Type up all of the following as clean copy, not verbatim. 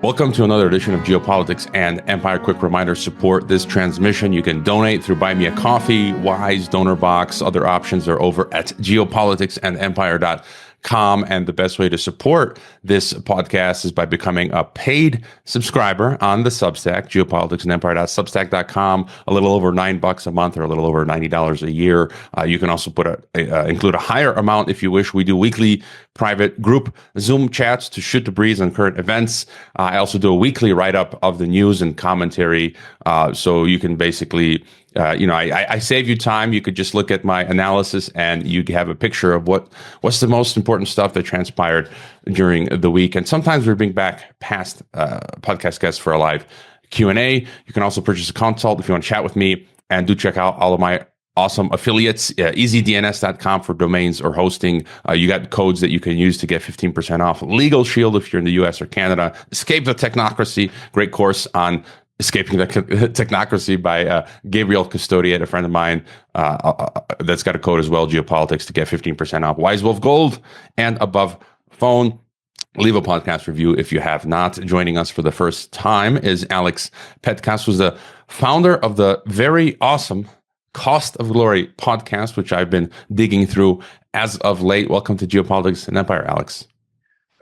Welcome to another edition of Geopolitics and Empire. Quick reminder, support this transmission. You can donate through Buy Me a Coffee, Wise, Donor Box. Other options are over at geopoliticsandempire.com. And the best way to support this podcast is by becoming a paid subscriber on the Substack, geopoliticsandempire.substack.com. A little over $9 a month or a little over $90 a year. You can also include a higher amount if you wish. We do weekly private group Zoom chats to shoot the breeze on current events. I also do a weekly write-up of the news and commentary. So you can basically, I save you time. You could just look at my analysis and you have a picture of what's the most important stuff that transpired during the week. And sometimes we bring back past podcast guests for a live Q&A. You can also purchase a consult if you want to chat with me, and do check out all of my awesome affiliates, easydns.com for domains or hosting. You got codes that you can use to get 15% off. Legal Shield if you're in the US or Canada. Escape the Technocracy, great course on Escaping the Technocracy by Gabriel Custodiet, a friend of mine that's got a code as well, Geopolitics, to get 15% off. Wise Wolf Gold and Above Phone. Leave a podcast review if you have not. Joining us for the first time is Alex Petkas, who's the founder of the very awesome Cost of Glory podcast, which I've been digging through as of late. Welcome to Geopolitics and Empire, Alex.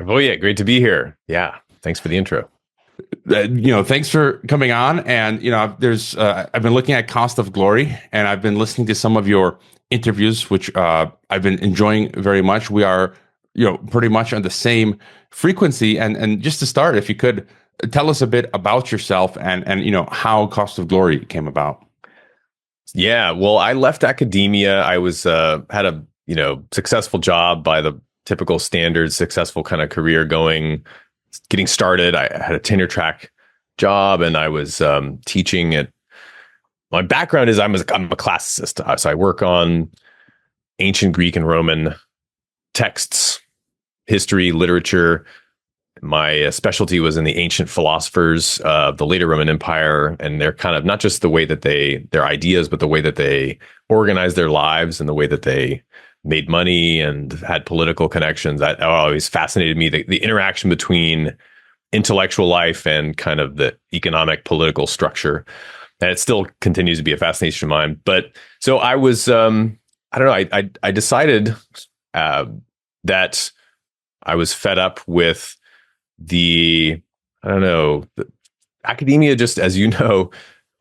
Oh yeah, great to be here. Yeah, thanks for the intro. Thanks for coming on. And I've been looking at Cost of Glory, and I've been listening to some of your interviews, which I've been enjoying very much. We are, pretty much on the same frequency. And just to start, if you could tell us a bit about yourself and how Cost of Glory came about. Yeah, well, I left academia. I was had a successful job by the typical standards, successful kind of career getting started. I had a tenure track job, and I was teaching at. My background is I'm a classicist, so I work on ancient Greek and Roman texts, history, literature. My specialty was in the ancient philosophers of the later Roman Empire, and they're kind of not just the way that their ideas, but the way that they organized their lives and the way that they made money and had political connections. That always fascinated me, the interaction between intellectual life and kind of the economic political structure. And it still continues to be a fascination of mine. But so I was, I decided that I was fed up with academia, just as you know,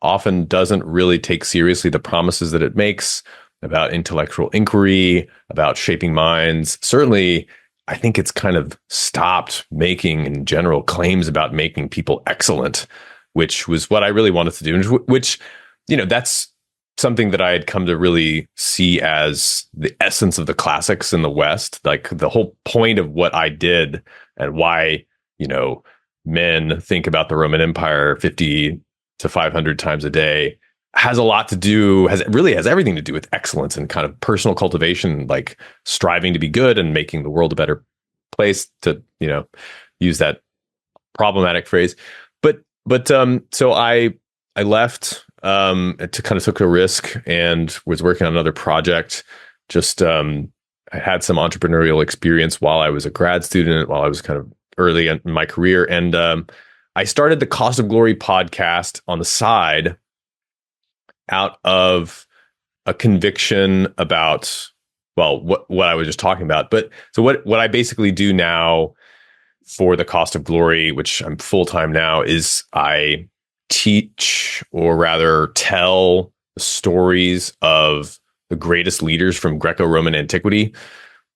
often doesn't really take seriously the promises that it makes about intellectual inquiry, about shaping minds. Certainly, I think it's kind of stopped making, in general, claims about making people excellent, which was what I really wanted to do, which, that's something that I had come to really see as the essence of the classics in the West. Like the whole point of what I did and why men think about the Roman Empire 50 to 500 times a day has everything to do with excellence and kind of personal cultivation, like striving to be good and making the world a better place, to, use that problematic phrase. So I left, to kind of took a risk and was working on another project. Just, I had some entrepreneurial experience while I was a grad student, while I was kind of early in my career. And I started the Cost of Glory podcast on the side out of a conviction about, what I was just talking about. But so what I basically do now for the Cost of Glory, which I'm full-time now, is I teach, or rather tell, the stories of the greatest leaders from Greco-Roman antiquity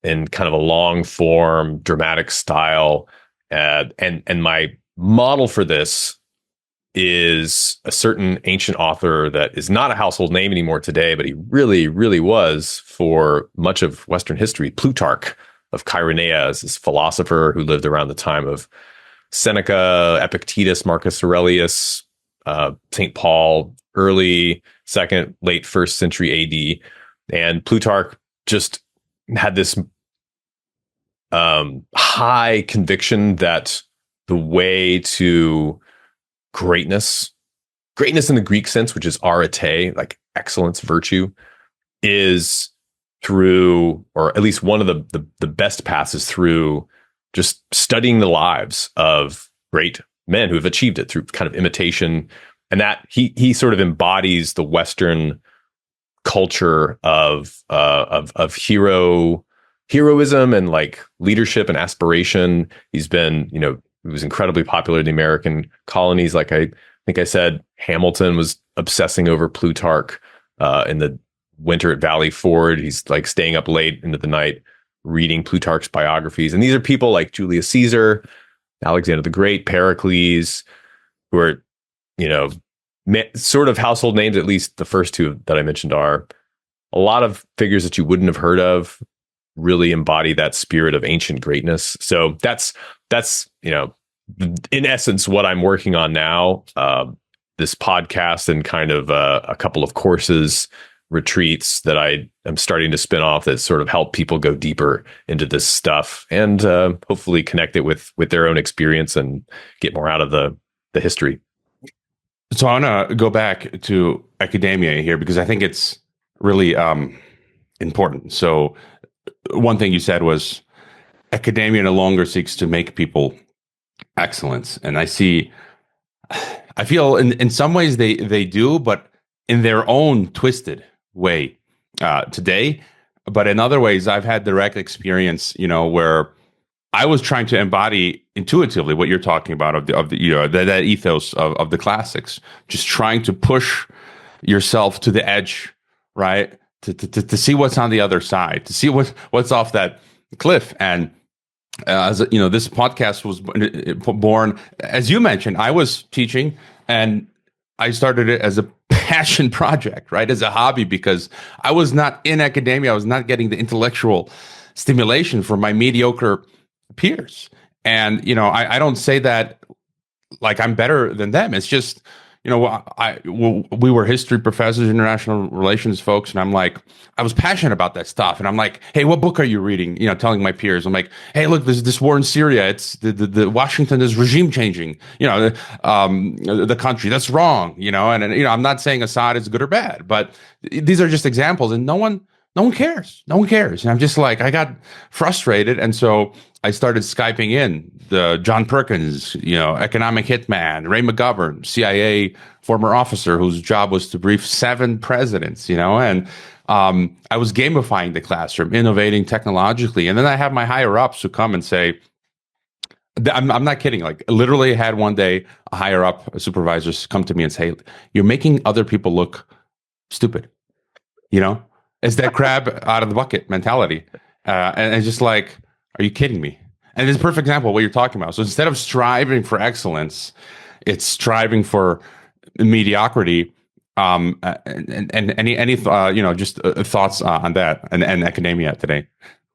in kind of a long form, dramatic style. And my model for this is a certain ancient author that is not a household name anymore today, but he really, really was for much of Western history. Plutarch of Chaeronea is this philosopher who lived around the time of Seneca, Epictetus, Marcus Aurelius, St. Paul, early second, late first century AD. And Plutarch just had this high conviction that the way to greatness in the Greek sense, which is arete, like excellence, virtue, is through, or at least one of the best paths is through just studying the lives of great men who have achieved it through kind of imitation, and that he sort of embodies the Western culture of heroism and like leadership and aspiration. He's been, he was incredibly popular in the American colonies. Like I think I said, Hamilton was obsessing over Plutarch in the winter at Valley Ford. He's like staying up late into the night reading Plutarch's biographies. And these are people like Julius Caesar, Alexander the Great, Pericles, who are, sort of household names. At least the first two that I mentioned are a lot of figures that you wouldn't have heard of, really embody that spirit of ancient greatness. So that's in essence what I'm working on now. This podcast and kind of a couple of courses, retreats that I am starting to spin off that sort of help people go deeper into this stuff and hopefully connect it with their own experience and get more out of the history. So I want to go back to academia here because I think it's really important. So one thing you said was academia no longer seeks to make people excellent. And I feel in some ways they do, but in their own twisted way today. But in other ways, I've had direct experience, where I was trying to embody intuitively what you're talking about of the that ethos of the classics, just trying to push yourself to the edge, right? To see what's on the other side, to see what's off that cliff. And as this podcast was born, as you mentioned, I was teaching and I started it as a passion project, right? As a hobby, because I was not in academia. I was not getting the intellectual stimulation from my mediocre peers. And, I don't say that like I'm better than them. It's just, we were history professors, international relations folks, and I'm like, I was passionate about that stuff, and I'm like, hey, what book are you reading? Telling my peers, I'm like, hey, look, there's this war in Syria. It's the Washington is regime changing. The country that's wrong. And I'm not saying Assad is good or bad, but these are just examples, and no one cares. No one cares, and I'm just like, I got frustrated, and so I started Skyping in the John Perkins, economic hitman, Ray McGovern, CIA former officer whose job was to brief 7 presidents, and I was gamifying the classroom, innovating technologically. And then I have my higher ups who come and say, I'm not kidding. Like literally had one day a higher up, a supervisor come to me and say, you're making other people look stupid. It's that crab out of the bucket mentality. And it's just like, are you kidding me? And it's a perfect example of what you're talking about. So instead of striving for excellence, it's striving for mediocrity. And any thoughts on that and academia today?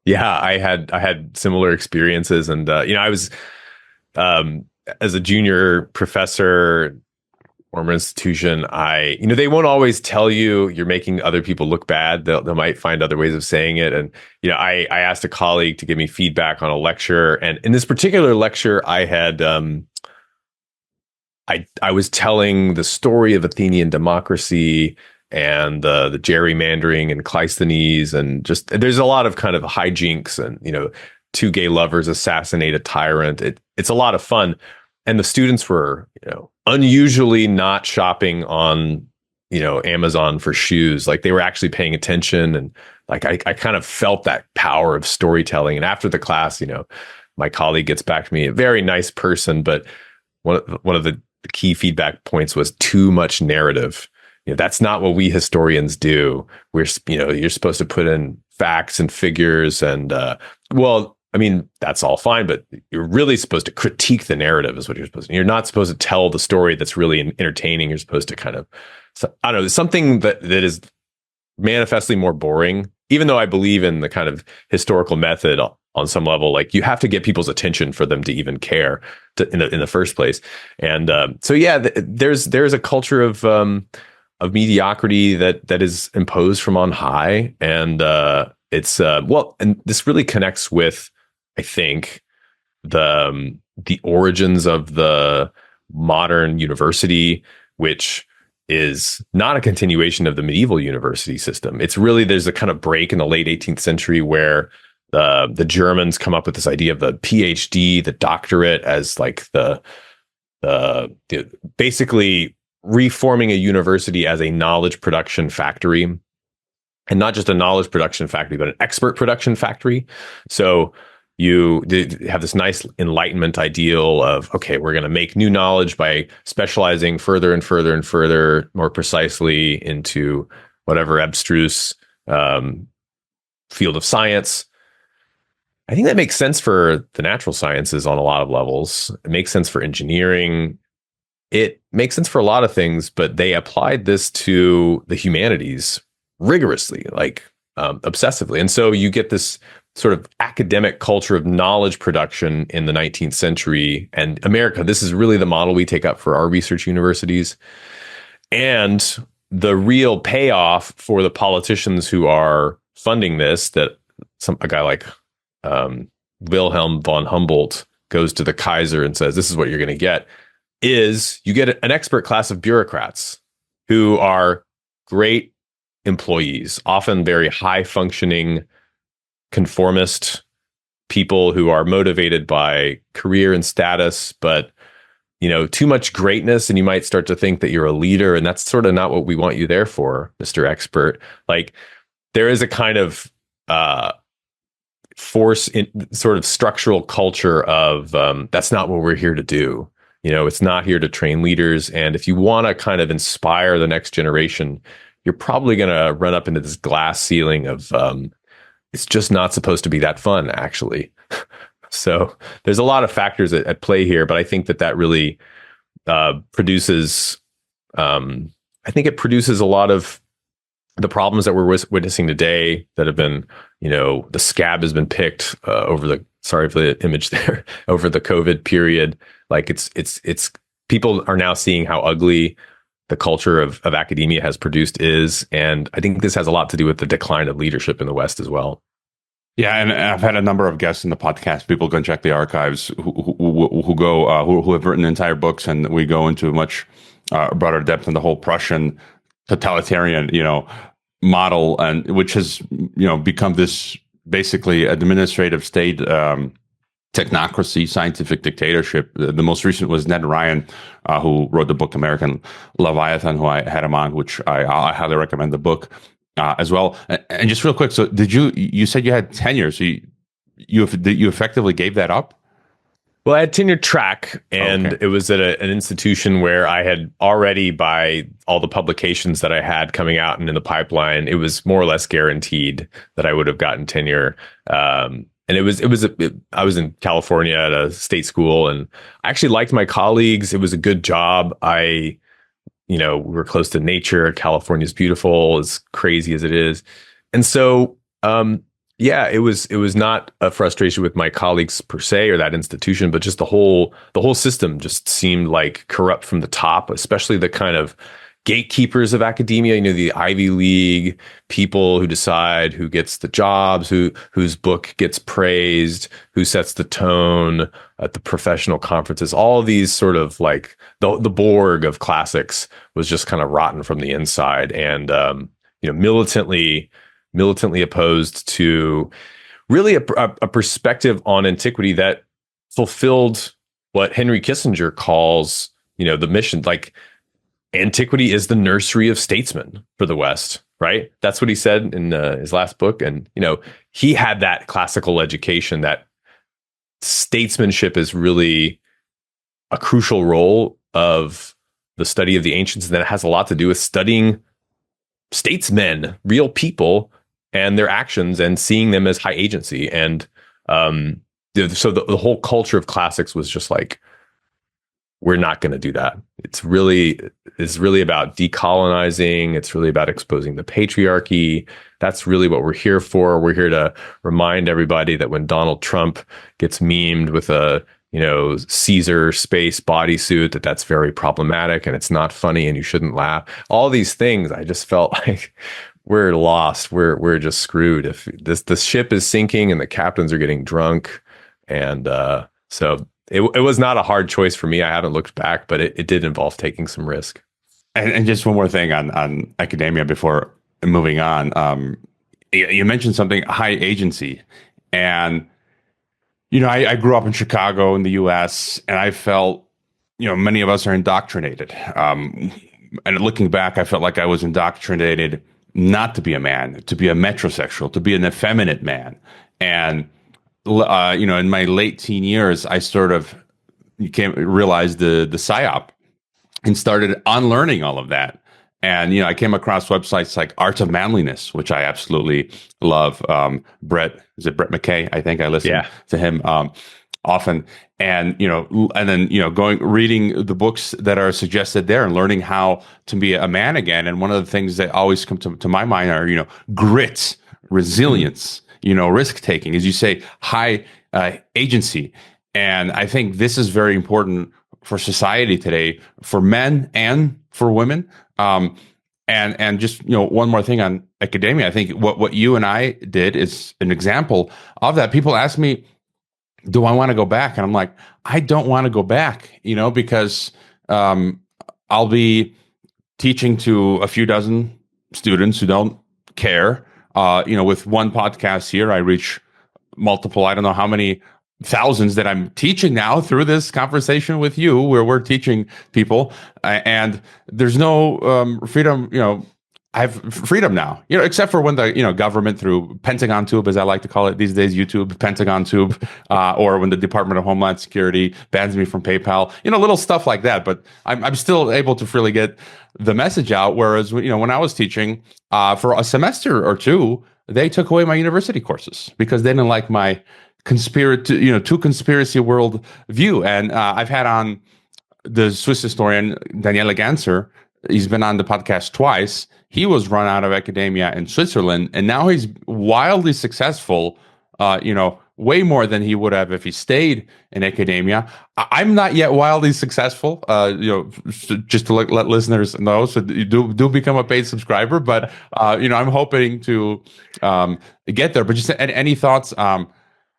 Yeah, I had similar experiences, and I was as a junior professor, former institution. They won't always tell you you're making other people look bad. They might find other ways of saying it. And I asked a colleague to give me feedback on a lecture, and in this particular lecture, I had I was telling the story of Athenian democracy and the gerrymandering and Cleisthenes, and just there's a lot of kind of hijinks, and 2 gay lovers assassinate a tyrant. It's a lot of fun, and the students were unusually not shopping on Amazon for shoes. Like they were actually paying attention, and like I kind of felt that power of storytelling. And after the class, my colleague gets back to me, a very nice person, but one of the key feedback points was too much narrative. That's not what we historians do. We're you're supposed to put in facts and figures, and that's all fine, but you're really supposed to critique the narrative is what you're supposed to. You're not supposed to tell the story that's really entertaining. You're supposed to kind of, I don't know, something that is manifestly more boring, even though I believe in the kind of historical method on some level. Like you have to get people's attention for them to even care in the first place. And there's a culture of mediocrity that is imposed from on high. And it's and this really connects with, I think, the origins of the modern university, which is not a continuation of the medieval university system. It's really, there's a kind of break in the late 18th century where the Germans come up with this idea of the PhD, the doctorate, as like the basically reforming a university as a knowledge production factory, and not just a knowledge production factory, but an expert production factory. So you have this nice Enlightenment ideal of, okay, we're going to make new knowledge by specializing further and further and further, more precisely into whatever abstruse field of science. I think that makes sense for the natural sciences on a lot of levels. It makes sense for engineering. It makes sense for a lot of things, but they applied this to the humanities rigorously, like obsessively. And so you get this sort of academic culture of knowledge production in the 19th century. And America, this is really the model we take up for our research universities. And the real payoff for the politicians who are funding this, that a guy like Wilhelm von Humboldt goes to the Kaiser and says, this is what you're going to get, is you get an expert class of bureaucrats who are great employees, often very high functioning, conformist people who are motivated by career and status, but too much greatness, and you might start to think that you're a leader, and that's sort of not what we want you there for, Mr. Expert. Like, there is a kind of force in sort of structural culture of that's not what we're here to do. It's not here to train leaders. And if you want to kind of inspire the next generation, you're probably going to run up into this glass ceiling of it's just not supposed to be that fun, actually. So there's a lot of factors at play here, but I think that really produces, I think it produces a lot of the problems that we're witnessing today that have been, the scab has been picked sorry for the image there, over the COVID period. Like it's people are now seeing how ugly the culture of academia has produced is. And I think this has a lot to do with the decline of leadership in the West as well. Yeah, and I've had a number of guests in the podcast. People can check the archives who have written entire books, and we go into much broader depth in the whole Prussian totalitarian, model, and which has become this basically administrative state technocracy, scientific dictatorship. The most recent was Ned Ryan, who wrote the book American Leviathan, who I had him on, which I highly recommend the book as well. And just real quick, so you said you had tenure, so you effectively gave that up? Well, I had tenure track, and It was at an institution where I had already, by all the publications that I had coming out and in the pipeline, it was more or less guaranteed that I would have gotten tenure. And I was in California at a state school, and I actually liked my colleagues. It was a good job. we were close to nature. California's beautiful, as crazy as it is. And so, it was not a frustration with my colleagues per se or that institution, but just the whole system just seemed like corrupt from the top, especially the kind of gatekeepers of academia, the Ivy League people who decide who gets the jobs, whose book gets praised, who sets the tone at the professional conferences. All of these sort of like the Borg of classics was just kind of rotten from the inside, and militantly opposed to really a perspective on antiquity that fulfilled what Henry Kissinger calls, the mission. Like, antiquity is the nursery of statesmen for the West, right? That's what he said in his last book. And, he had that classical education, that statesmanship is really a crucial role of the study of the ancients. And that has a lot to do with studying statesmen, real people, and their actions, and seeing them as high agency. And so the whole culture of classics was just like, we're not going to do that. It's really about decolonizing. It's really about exposing the patriarchy. That's really what we're here for. We're here to remind everybody that when Donald Trump gets memed with a Caesar space bodysuit, that's very problematic and it's not funny and you shouldn't laugh. All these things, I just felt like we're lost. We're just screwed. If the ship is sinking and the captains are getting drunk, and so. It was not a hard choice for me. I haven't looked back, but it did involve taking some risk. And just one more thing on academia before moving on. You mentioned something, high agency. And, I grew up in Chicago in the U.S., and I felt many of us are indoctrinated. And looking back, I felt like I was indoctrinated not to be a man, to be a metrosexual, to be an effeminate man. And in my late teen years, I sort of realized the psyop and started unlearning all of that. And I came across websites like Art of Manliness, which I absolutely love. Brett McKay? I think I listen to him often. And then reading the books that are suggested there and learning how to be a man again. And one of the things that always come to my mind are grit, resilience, risk taking, as you say, high agency. And I think this is very important for society today, for men and for women. And just one more thing on academia. I think what you and I did is an example of that. People ask me, do I want to go back? And I'm like, I don't want to go back, because I'll be teaching to a few dozen students who don't care. With one podcast here, I reach multiple, I don't know how many thousands that I'm teaching now through this conversation with you, where we're teaching people, and there's no freedom. I have freedom now, except for when the government, through Pentagon Tube, as I like to call it these days, YouTube, Pentagon Tube, or when the Department of Homeland Security bans me from PayPal, little stuff like that. But I'm still able to freely get the message out. Whereas when I was teaching for a semester or two, they took away my university courses because they didn't like my too conspiracy world view. And I've had on the Swiss historian Daniele Ganser. He's been on the podcast twice. He was run out of academia in Switzerland, and now he's wildly successful, way more than he would have if he stayed in academia. I'm not yet wildly successful, just to let listeners know. So you do become a paid subscriber, but, I'm hoping to get there. But just any thoughts on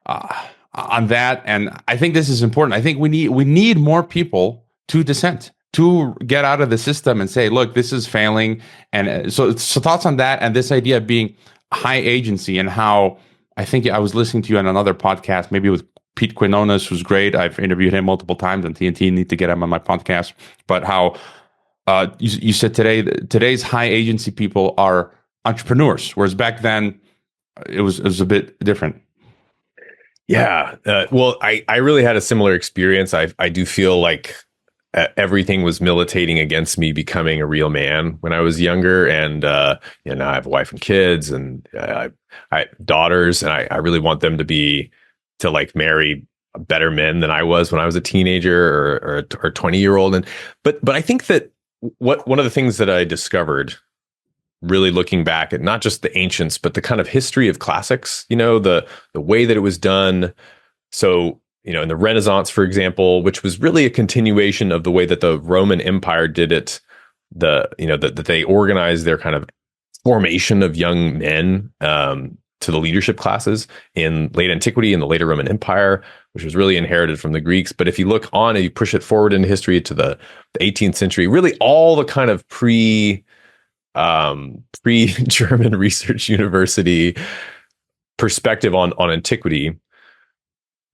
that? And I think this is important. I think we need more people to dissent, to get out of the system and say, look, this is failing. And so thoughts on that, and this idea of being high agency, and how I think I was listening to you on another podcast, maybe with Pete Quinones, who's great. I've interviewed him multiple times on TNT, need to get him on my podcast. But how you said today's high agency people are entrepreneurs, whereas back then it was a bit different. Yeah. Well, I really had a similar experience. I do feel like everything was militating against me becoming a real man when I was younger. And, now I have a wife and kids, and I daughters, and I really want them to marry better men than I was when I was a teenager or 20-year-old. But I think that one of the things that I discovered, really looking back at not just the ancients, but the kind of history of classics, the way that it was done. So, in the Renaissance, for example, which was really a continuation of the way that the Roman Empire did it, that they organized their kind of formation of young men to the leadership classes in late antiquity and the later Roman Empire, which was really inherited from the Greeks. But if you look on and you push it forward in history to the 18th century, really all the kind of pre-German research university perspective on antiquity.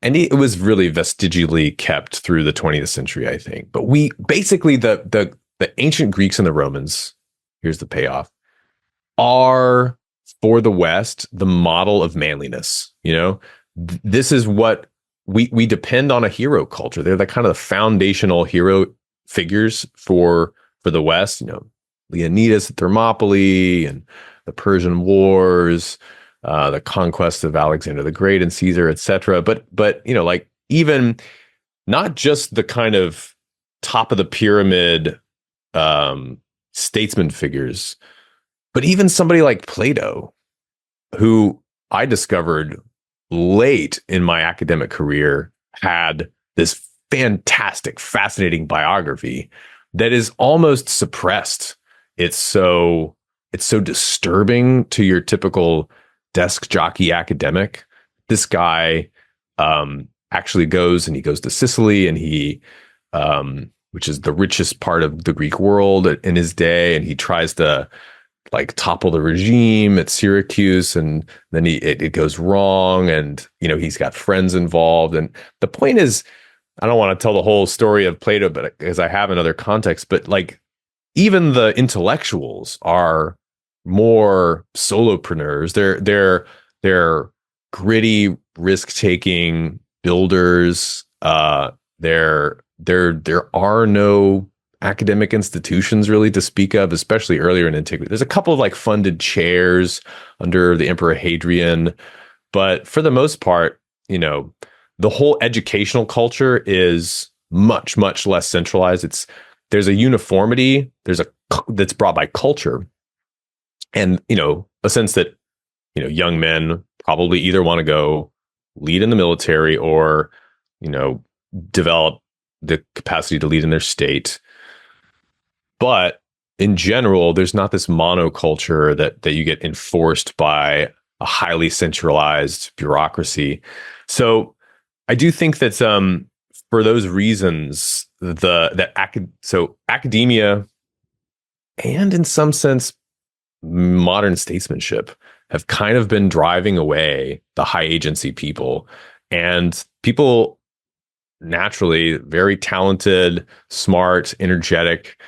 And it was really vestigially kept through the 20th century, I think. But we basically, the ancient Greeks and the Romans, here's the payoff, are for the West the model of manliness. This is what we depend on, a hero culture. They're the kind of the foundational hero figures for the West. Leonidas at Thermopylae and the Persian Wars, the conquest of Alexander the Great and Caesar, etc. But even not just the kind of top of the pyramid statesman figures, but even somebody like Plato, who I discovered late in my academic career had this fantastic, fascinating biography that is almost suppressed. It's so disturbing to your typical desk jockey academic. This guy actually goes to Sicily, and he, which is the richest part of the Greek world in his day, and he tries to topple the regime at Syracuse, and then it goes wrong, and he's got friends involved. And the point is, I don't want to tell the whole story of Plato, but because I have in other contexts, but like even the intellectuals are more solopreneurs. They're gritty, risk-taking builders. There are no academic institutions really to speak of, especially earlier in antiquity. There's a couple of like funded chairs under the Emperor Hadrian, but for the most part, the whole educational culture is much, much less centralized. There's a uniformity, that's brought by culture, and a sense that young men probably either want to go lead in the military or develop the capacity to lead in their state. But in general, there's not this monoculture that you get enforced by a highly centralized bureaucracy. So I do think that for those reasons, academia and in some sense modern statesmanship have kind of been driving away the high agency people, and people naturally very talented, smart, energetic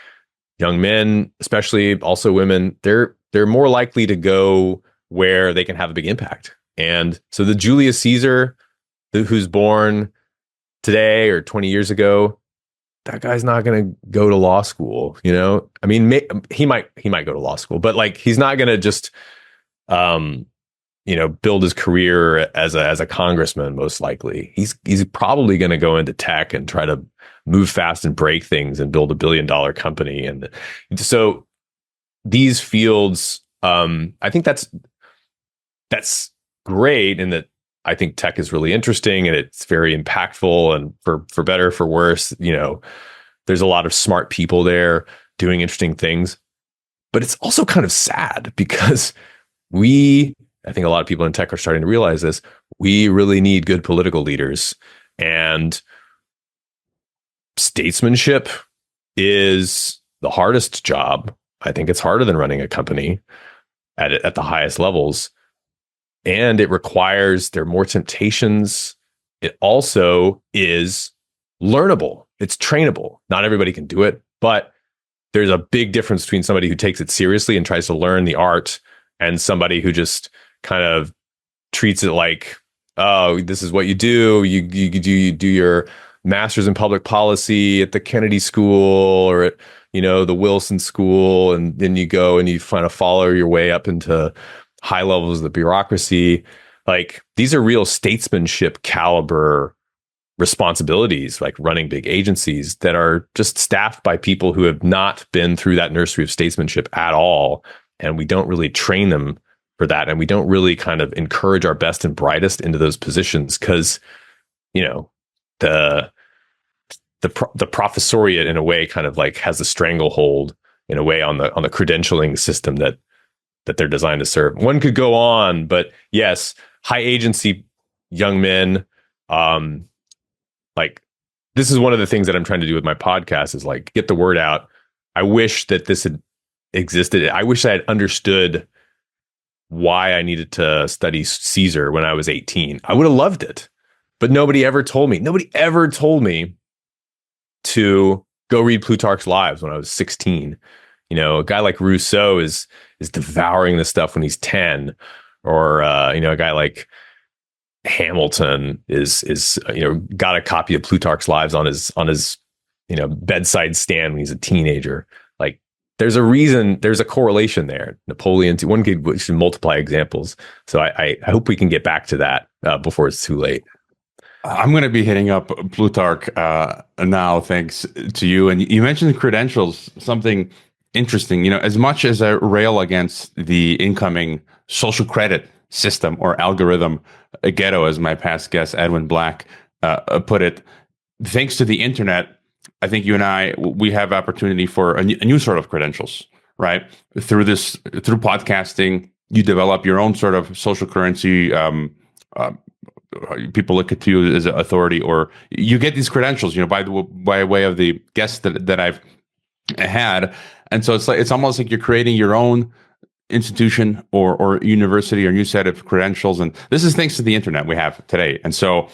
young men, especially also women, they're more likely to go where they can have a big impact. And so the Julius Caesar, who's born today or 20 years ago, that guy's not going to go to law school. I mean, he might go to law school, but like he's not going to just build his career as a congressman. Most likely, he's probably going to go into tech and try to move fast and break things and build $1 billion company. And so these fields, I think that's great in that I think tech is really interesting and it's very impactful, and for better, for worse, there's a lot of smart people there doing interesting things. But it's also kind of sad because I think a lot of people in tech are starting to realize this. We really need good political leaders, and statesmanship is the hardest job. I think it's harder than running a company at the highest levels. And it requires, there are more temptations. It also is learnable. It's trainable. Not everybody can do it, but there's a big difference between somebody who takes it seriously and tries to learn the art and somebody who just kind of treats it like, oh, this is what you do. You do your master's in public policy at the Kennedy School or at the Wilson School, and then you go and you kind of follow your way up into high levels of the bureaucracy. Like, these are real statesmanship caliber responsibilities, like running big agencies that are just staffed by people who have not been through that nursery of statesmanship at all. And we don't really train them for that. And we don't really kind of encourage our best and brightest into those positions because, the professoriate in a way kind of like has a stranglehold in a way on the credentialing system that they're designed to serve. One could go on, but yes, high agency young men, like, this is one of the things that I'm trying to do with my podcast is like get the word out. I wish that this had existed. I wish I had understood why I needed to study Caesar when I was 18. I would have loved it, but nobody ever told me. Nobody ever told me to go read Plutarch's Lives when I was 16. A guy like Rousseau is devouring this stuff when he's 10, or a guy like Hamilton is got a copy of Plutarch's Lives on his bedside stand when he's a teenager. Like, there's a reason, there's a correlation there. Napoleon, one could multiply examples. So I hope we can get back to that before it's too late. I'm going to be hitting up Plutarch now, thanks to you. And you mentioned credentials, something interesting. As much as I rail against the incoming social credit system or algorithm, ghetto, as my past guest Edwin Black put it, thanks to the internet, I think you and I, we have opportunity for a new sort of credentials, right? Through podcasting, you develop your own sort of social currency. People look at you as an authority, or you get these credentials, by way of the guests that I've had. And so it's almost like you're creating your own institution or university or new set of credentials. And this is thanks to the internet we have today. And so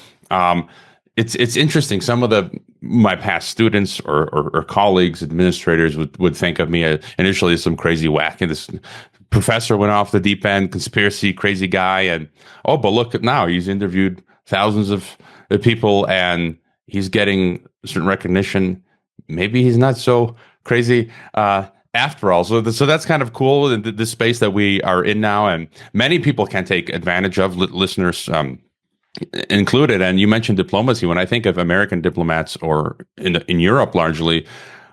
it's interesting. Some of my past students or colleagues, administrators would think of me initially as some crazy whack, and this professor went off the deep end, conspiracy, crazy guy, and but look at now, he's interviewed thousands of people, and he's getting certain recognition. Maybe he's not so crazy after all. So that's kind of cool in the space that we are in now, and many people can take advantage of, listeners included. And you mentioned diplomacy. When I think of American diplomats, or in Europe largely,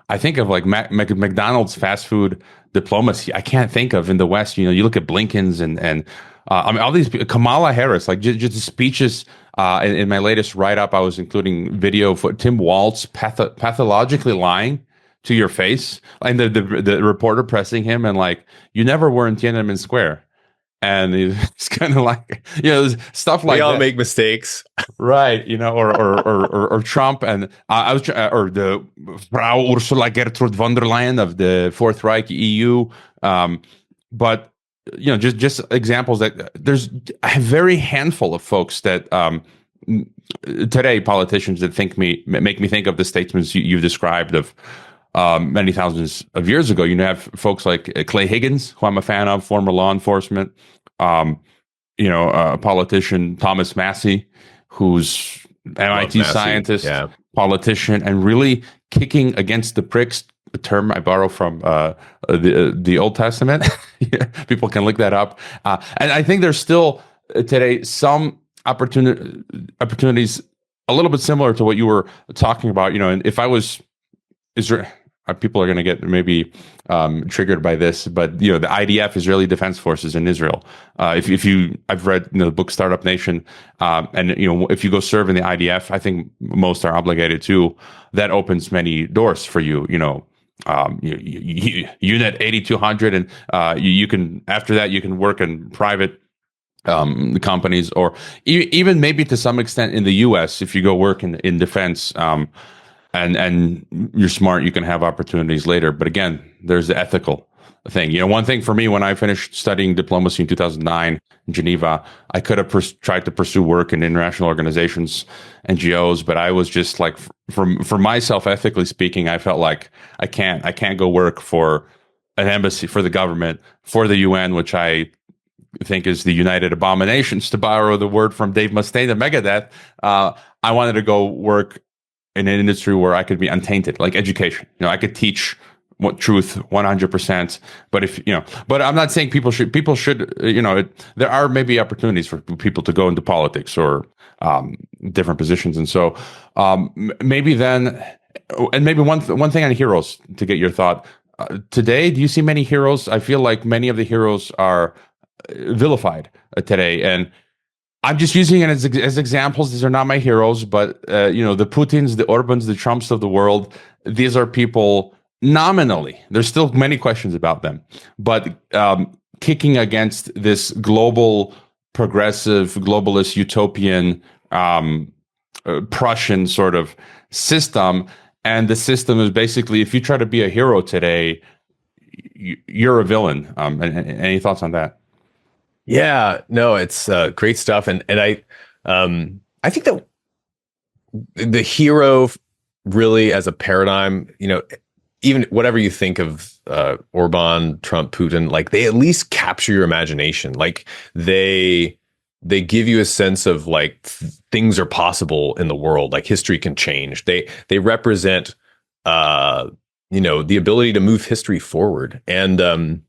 I think of like McDonald's fast food diplomacy. I can't think of in the West. You look at Blinken's and I mean all these Kamala Harris, like just the speeches. In my latest write up, I was including video for Tim Walz pathologically lying to your face, and the reporter pressing him and like, you never were in Tiananmen Square. And it's kind of like, stuff like we all that. make mistakes, right? Or Trump, and I was, or the Frau Ursula Gertrude von der Leyen of the Fourth Reich EU. But just examples that there's a very handful of folks that today, politicians that make me think of the statements you've described of many thousands of years ago. You have folks like Clay Higgins, who I'm a fan of, former law enforcement, a politician, Thomas Massey, who's MIT scientist, politician, and really kicking against the pricks, a term I borrow from the Old Testament. People can look that up. And I think there's still today some opportunities a little bit similar to what you were talking about. And if I was Israel, people are going to get maybe triggered by this, but the IDF, Israeli Defense Forces in Israel. I've read the book Startup Nation, and if you go serve in the IDF, I think most are obligated to. That opens many doors for you. Unit 8200, and you can, after that, you can work in private companies, or even maybe to some extent in the U.S. if you go work in defense. And you're smart, you can have opportunities later. But again, there's the ethical thing. One thing for me, when I finished studying diplomacy in 2009 in Geneva, I could have tried to pursue work in international organizations, NGOs, but I was just like, for myself, ethically speaking, I felt like I can't go work for an embassy, for the government, for the UN, which I think is the United Abominations, to borrow the word from Dave Mustaine of Megadeth. I wanted to go work in an industry where I could be untainted, like education. I could teach what truth 100%. But but I'm not saying people should, there are maybe opportunities for people to go into politics or different positions. And so maybe then, and maybe one thing on heroes to get your thought. Today, do you see many heroes? I feel like many of the heroes are vilified today. And I'm just using it as examples. These are not my heroes, but the Putins, the Orbans, the Trumps of the world. These are people nominally. There's still many questions about them, but kicking against this global, progressive, globalist, utopian, Prussian sort of system. And the system is basically, if you try to be a hero today, you're a villain. Any thoughts on that? Yeah, no, it's great stuff, and I think that the hero really as a paradigm, even whatever you think of Orban, Trump, Putin, like they at least capture your imagination. Like they give you a sense of like things are possible in the world. Like history can change. They represent the ability to move history forward, and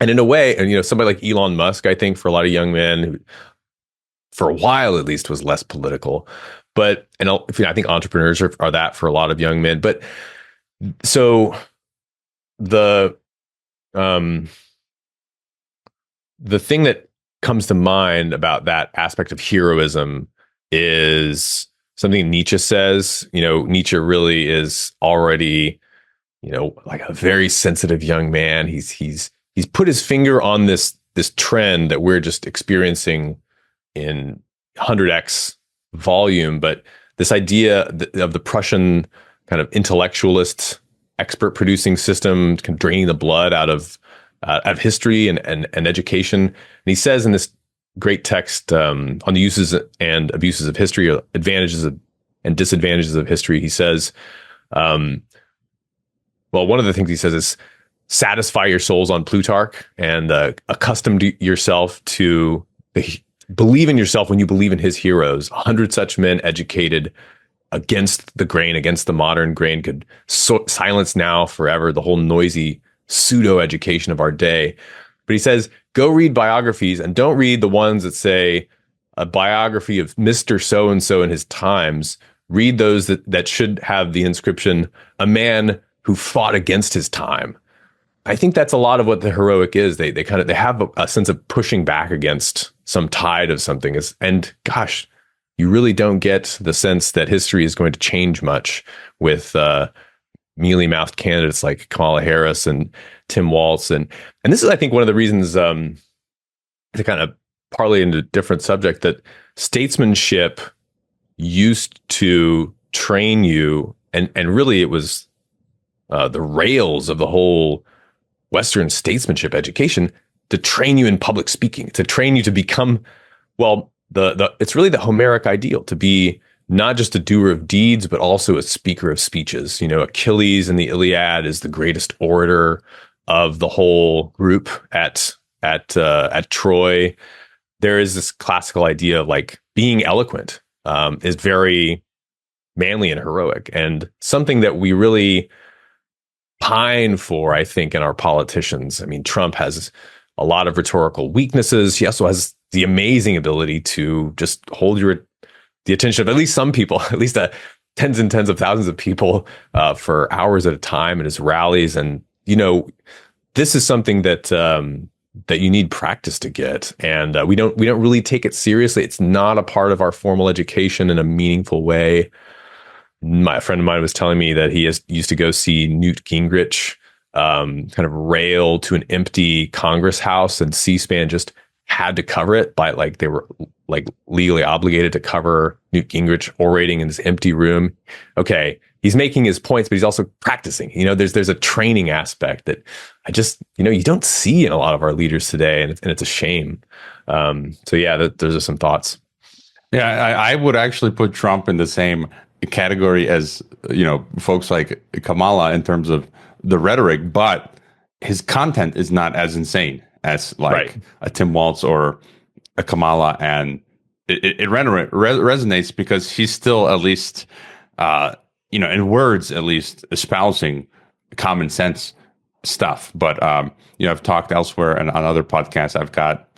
in a way, and somebody like Elon Musk, I think for a lot of young men, who, for a while at least, was less political. But I think entrepreneurs are that for a lot of young men. But so the thing that comes to mind about that aspect of heroism is something Nietzsche says. Nietzsche really is already, like a very sensitive young man. He's put his finger on this trend that we're just experiencing in 100x volume, but this idea of the Prussian kind of intellectualist expert producing system, kind of draining the blood out of history and education. And he says in this great text on the uses and abuses of history, or advantages of and disadvantages of history. He says, well, one of the things he says is satisfy your souls on Plutarch and accustom yourself to believe in yourself when you believe in his heroes. 100 such men educated against the grain, against the modern grain, could silence now forever the whole noisy pseudo education of our day. But he says, go read biographies and don't read the ones that say a biography of Mr. So-and-so in his times. Read those that should have the inscription, a man who fought against his time. I think that's a lot of what the heroic is. They have a sense of pushing back against some tide of something. And gosh, you really don't get the sense that history is going to change much with mealy-mouthed candidates like Kamala Harris and Tim Walz. And this is, I think, one of the reasons to kind of parlay into a different subject, that statesmanship used to train you, and really it was the rails of the whole Western statesmanship education, to train you in public speaking, to train you to become, well, it's really the Homeric ideal, to be not just a doer of deeds, but also a speaker of speeches. You know, Achilles in the Iliad is the greatest orator of the whole group at Troy. There is this classical idea of like being eloquent is very manly and heroic, and something that we really pine for, I think, in our politicians. I mean, Trump has a lot of rhetorical weaknesses. He also has the amazing ability to just hold the attention of at least some people, at least tens and tens of thousands of people for hours at a time at his rallies. And, you know, this is something that that you need practice to get. And we don't really take it seriously. It's not a part of our formal education in a meaningful way. A friend of mine was telling me that he used to go see Newt Gingrich kind of rail to an empty Congress house, and C-SPAN just had to cover it by, like, they were like legally obligated to cover Newt Gingrich orating in this empty room. Okay, he's making his points, but he's also practicing. You know, there's a training aspect that I just, you know, you don't see in a lot of our leaders today, and it's a shame. So yeah, those are some thoughts. Yeah, I would actually put Trump in the same category as, you know, folks like Kamala in terms of the rhetoric, but his content is not as insane as like a Tim Walz or a Kamala, and it resonates because he's still at least, you know, in words at least, espousing common sense stuff. But you know, I've talked elsewhere and on other podcasts. I've got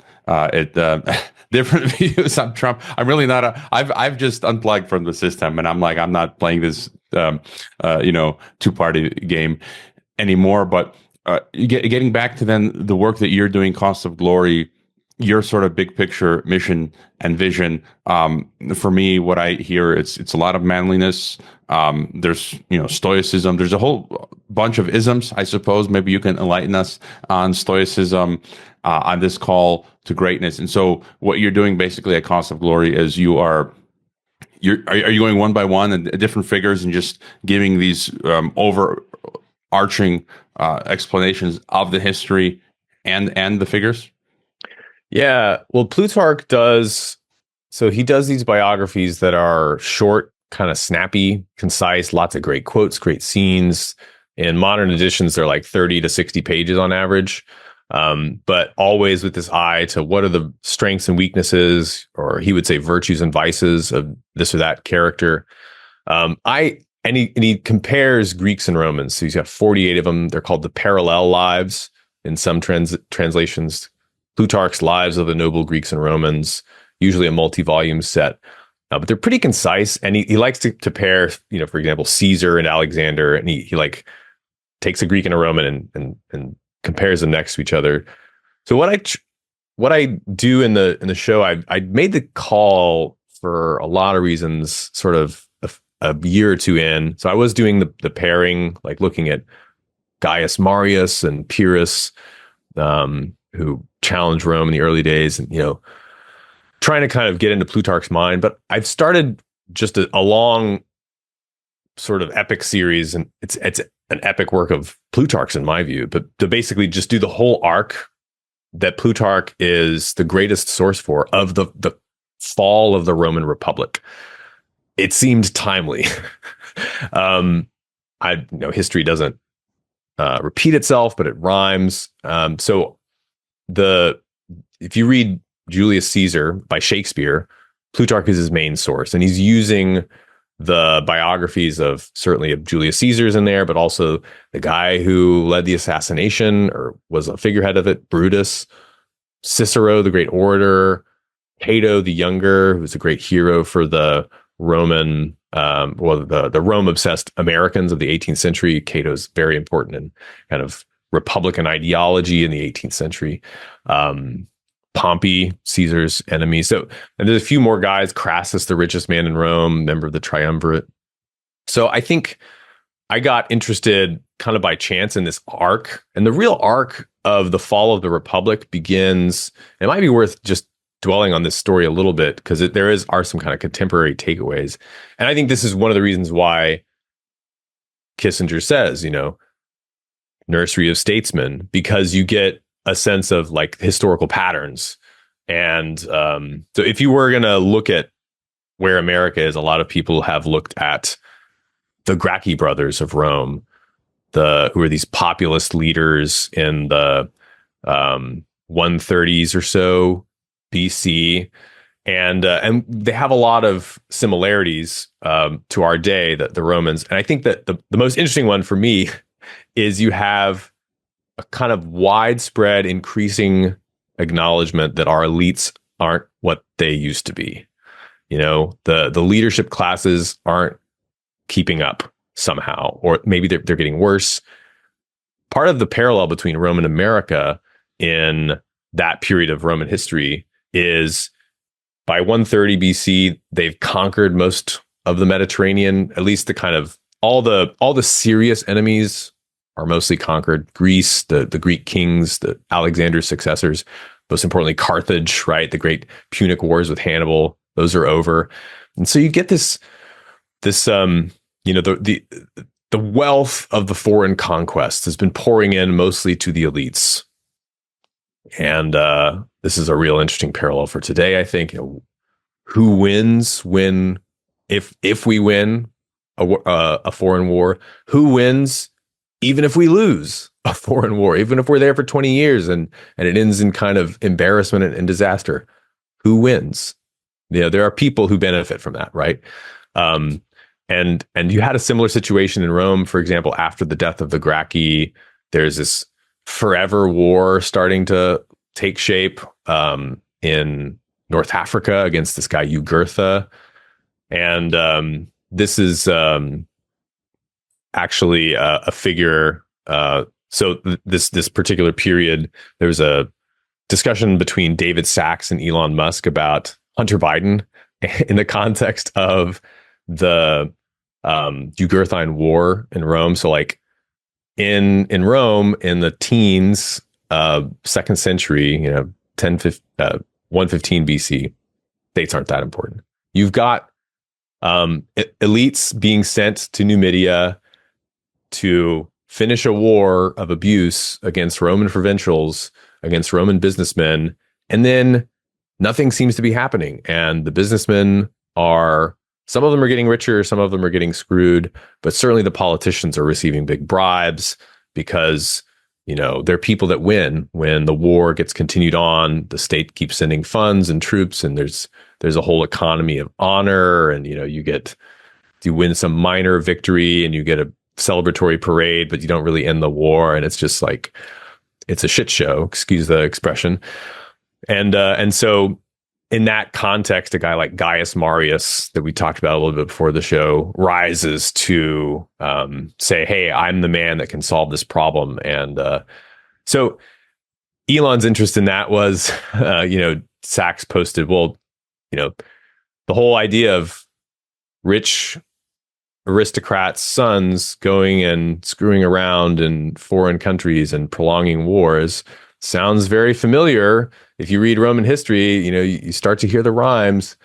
different views on Trump. I'm really not I've just unplugged from the system, and I'm not playing this you know, two-party game anymore. But getting back to then the work that you're doing, Cost of Glory, your sort of big picture mission and vision. For me, what I hear, it's a lot of manliness. There's, you know, stoicism. There's a whole bunch of isms, I suppose. Maybe you can enlighten us on stoicism on this call to greatness. And so what you're doing basically at Cost of Glory is are you going one by one and different figures and just giving these overarching explanations of the history and the figures? Yeah, well, Plutarch does these biographies that are short, kind of snappy, concise, lots of great quotes, great scenes. In modern editions, they're like 30 to 60 pages on average, but always with this eye to what are the strengths and weaknesses, or he would say virtues and vices of this or that character. And he compares Greeks and Romans. So he's got 48 of them. They're called the parallel lives in some translations. Plutarch's Lives of the Noble Greeks and Romans, usually a multi-volume set. But they're pretty concise, and he likes to pair, you know, for example, Caesar and Alexander, and he like takes a Greek and a Roman and compares them next to each other. So what I do in the show, I made the call for a lot of reasons, sort of a year or two in. So I was doing the pairing, like looking at Gaius Marius and Pyrrhus, who challenged Rome in the early days, and, you know, trying to kind of get into Plutarch's mind. But I've started just a long sort of epic series, and it's an epic work of Plutarch's in my view, but to basically just do the whole arc that Plutarch is the greatest source for of the fall of the Roman Republic. it seemed timely. History doesn't repeat itself, but it rhymes. So if you read Julius Caesar by Shakespeare, Plutarch is his main source, and he's using the biographies of certainly of Julius Caesar's in there, but also the guy who led the assassination or was a figurehead of it, Brutus, Cicero, the great orator, Cato the Younger, who's a great hero for the Roman, the Rome-obsessed Americans of the 18th century. Cato's very important in kind of Republican ideology in the 18th century. Pompey, Caesar's enemy. So, and there's a few more guys. Crassus, the richest man in Rome, member of the triumvirate. So I think I got interested kind of by chance in this arc. And the real arc of the fall of the Republic begins, it might be worth just dwelling on this story a little bit, because there are some kind of contemporary takeaways. And I think this is one of the reasons why Kissinger says, nursery of statesmen, because you get a sense of like historical patterns. And so if you were going to look at where America is, a lot of people have looked at the Gracchi brothers of Rome, who are these populist leaders in the 130s or so BC. And they have a lot of similarities to our day, the Romans. And I think that the most interesting one for me is you have a kind of widespread, increasing acknowledgement that our elites aren't what they used to be. The leadership classes aren't keeping up somehow, or maybe they're getting worse. Part of the parallel between Rome and America in that period of Roman history is by 130 BC, they've conquered most of the Mediterranean, at least the kind of all the serious enemies are mostly conquered. Greece, the Greek kings, the Alexander's successors, most importantly, Carthage, right? The great Punic Wars with Hannibal, those are over. And so you get the wealth of the foreign conquest has been pouring in mostly to the elites. And this is a real interesting parallel for today, I think. Who wins if we win a foreign war? Who wins even if we lose a foreign war, even if we're there for 20 years and it ends in kind of embarrassment and disaster? Who wins? There are people who benefit from that, right? And you had a similar situation in Rome, for example, after the death of the Gracchi. There's this forever war starting to take shape in North Africa against this guy Jugurtha. And this is actually a figure. This particular period, there was a discussion between David Sachs and Elon Musk about Hunter Biden in the context of the Jugurthine War in Rome. So like in Rome in the teens, second century, 115 BC, dates aren't that important. You've got elites being sent to Numidia to finish a war of abuse against Roman provincials, against Roman businessmen, and then nothing seems to be happening. And the businessmen some of them are getting richer, some of them are getting screwed, but certainly the politicians are receiving big bribes because, they're people that win when the war gets continued on. The state keeps sending funds and troops, and there's a whole economy of honor, and you win some minor victory and you get a celebratory parade, but you don't really end the war, and it's just like it's a shit show, excuse the expression. And so in that context, a guy like Gaius Marius that we talked about a little bit before the show rises to say, hey, I'm the man that can solve this problem. And so Elon's interest in that was, Sachs posted, the whole idea of rich aristocrats' sons going and screwing around in foreign countries and prolonging wars sounds very familiar. If you read Roman history, you start to hear the rhymes.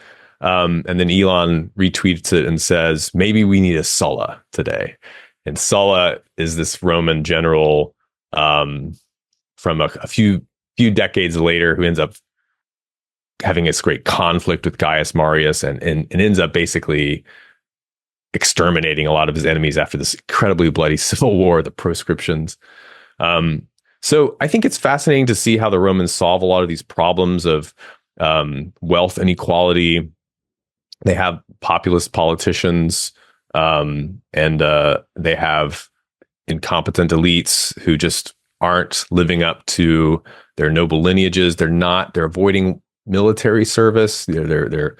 And then Elon retweets it and says, maybe we need a Sulla today. And Sulla is this Roman general from a few decades later who ends up having this great conflict with Gaius Marius and ends up basically exterminating a lot of his enemies after this incredibly bloody civil war, the proscriptions. So I think it's fascinating to see how the Romans solve a lot of these problems of wealth inequality. They have populist politicians, and they have incompetent elites who just aren't living up to their noble lineages. They're avoiding military service. They're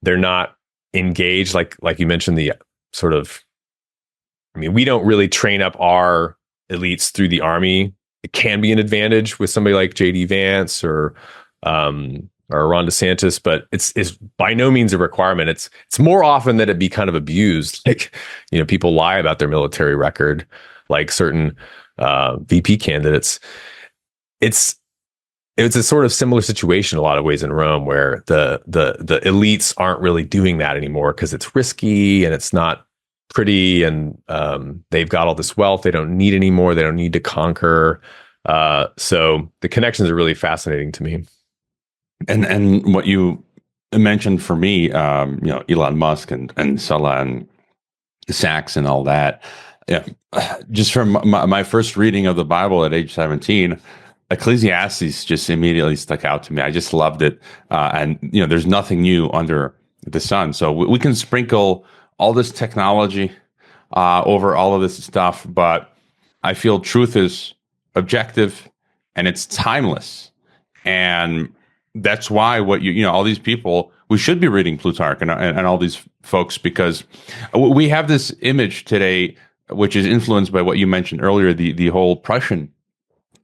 not engaged, like you mentioned, the sort of, I mean, we don't really train up our elites through the army. It can be an advantage with somebody like J.D. Vance or Ron DeSantis, but it's by no means a requirement. It's more often that it be kind of abused. Like, people lie about their military record, like certain VP candidates. It's a sort of similar situation in a lot of ways in Rome, where the elites aren't really doing that anymore because it's risky and it's not pretty, and they've got all this wealth they don't need anymore. They don't need to conquer. So the connections are really fascinating to me. And what you mentioned for me, Elon Musk and Sulla and Sachs and all that. Yeah, just from my first reading of the Bible at age 17, Ecclesiastes just immediately stuck out to me. I just loved it. And, there's nothing new under the sun. So we can sprinkle all this technology over all of this stuff, but I feel truth is objective and it's timeless. And that's why all these people, we should be reading Plutarch and all these folks, because we have this image today, which is influenced by what you mentioned earlier, the whole Prussian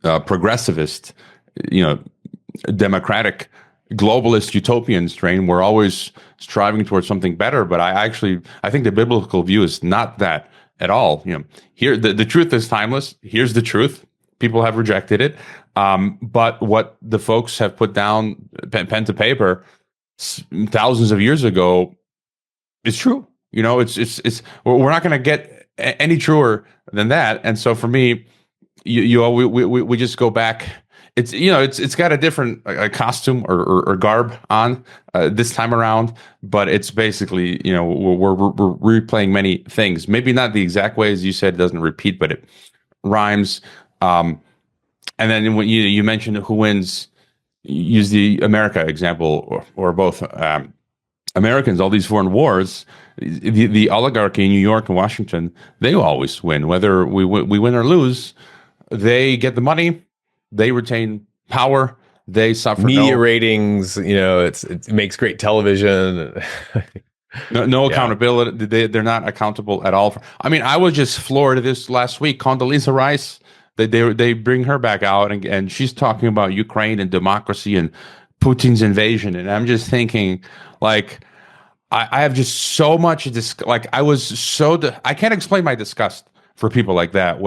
progressivist, democratic, globalist utopian strain. We're always striving towards something better, but I think the biblical view is not that at all. Here the truth is timeless. Here's the truth. People have rejected it, but what the folks have put down pen to paper thousands of years ago is true. It's we're not going to get any truer than that. And so for me, we just go back. It's got a different costume or garb on this time around, but it's basically we're replaying many things. Maybe not the exact way as you said. It doesn't repeat, but it rhymes. And then when you mentioned who wins, use the America example or both. Americans, all these foreign wars, the oligarchy in New York and Washington, they always win. Whether we win or lose, they get the money, they retain power, they suffer media ratings. It makes great television. No accountability. They're not accountable at all. I was just floored this last week. Condoleezza Rice, they bring her back out and she's talking about Ukraine and democracy and Putin's invasion, and I'm just thinking, like, I have just so much I can't explain my disgust for people like that.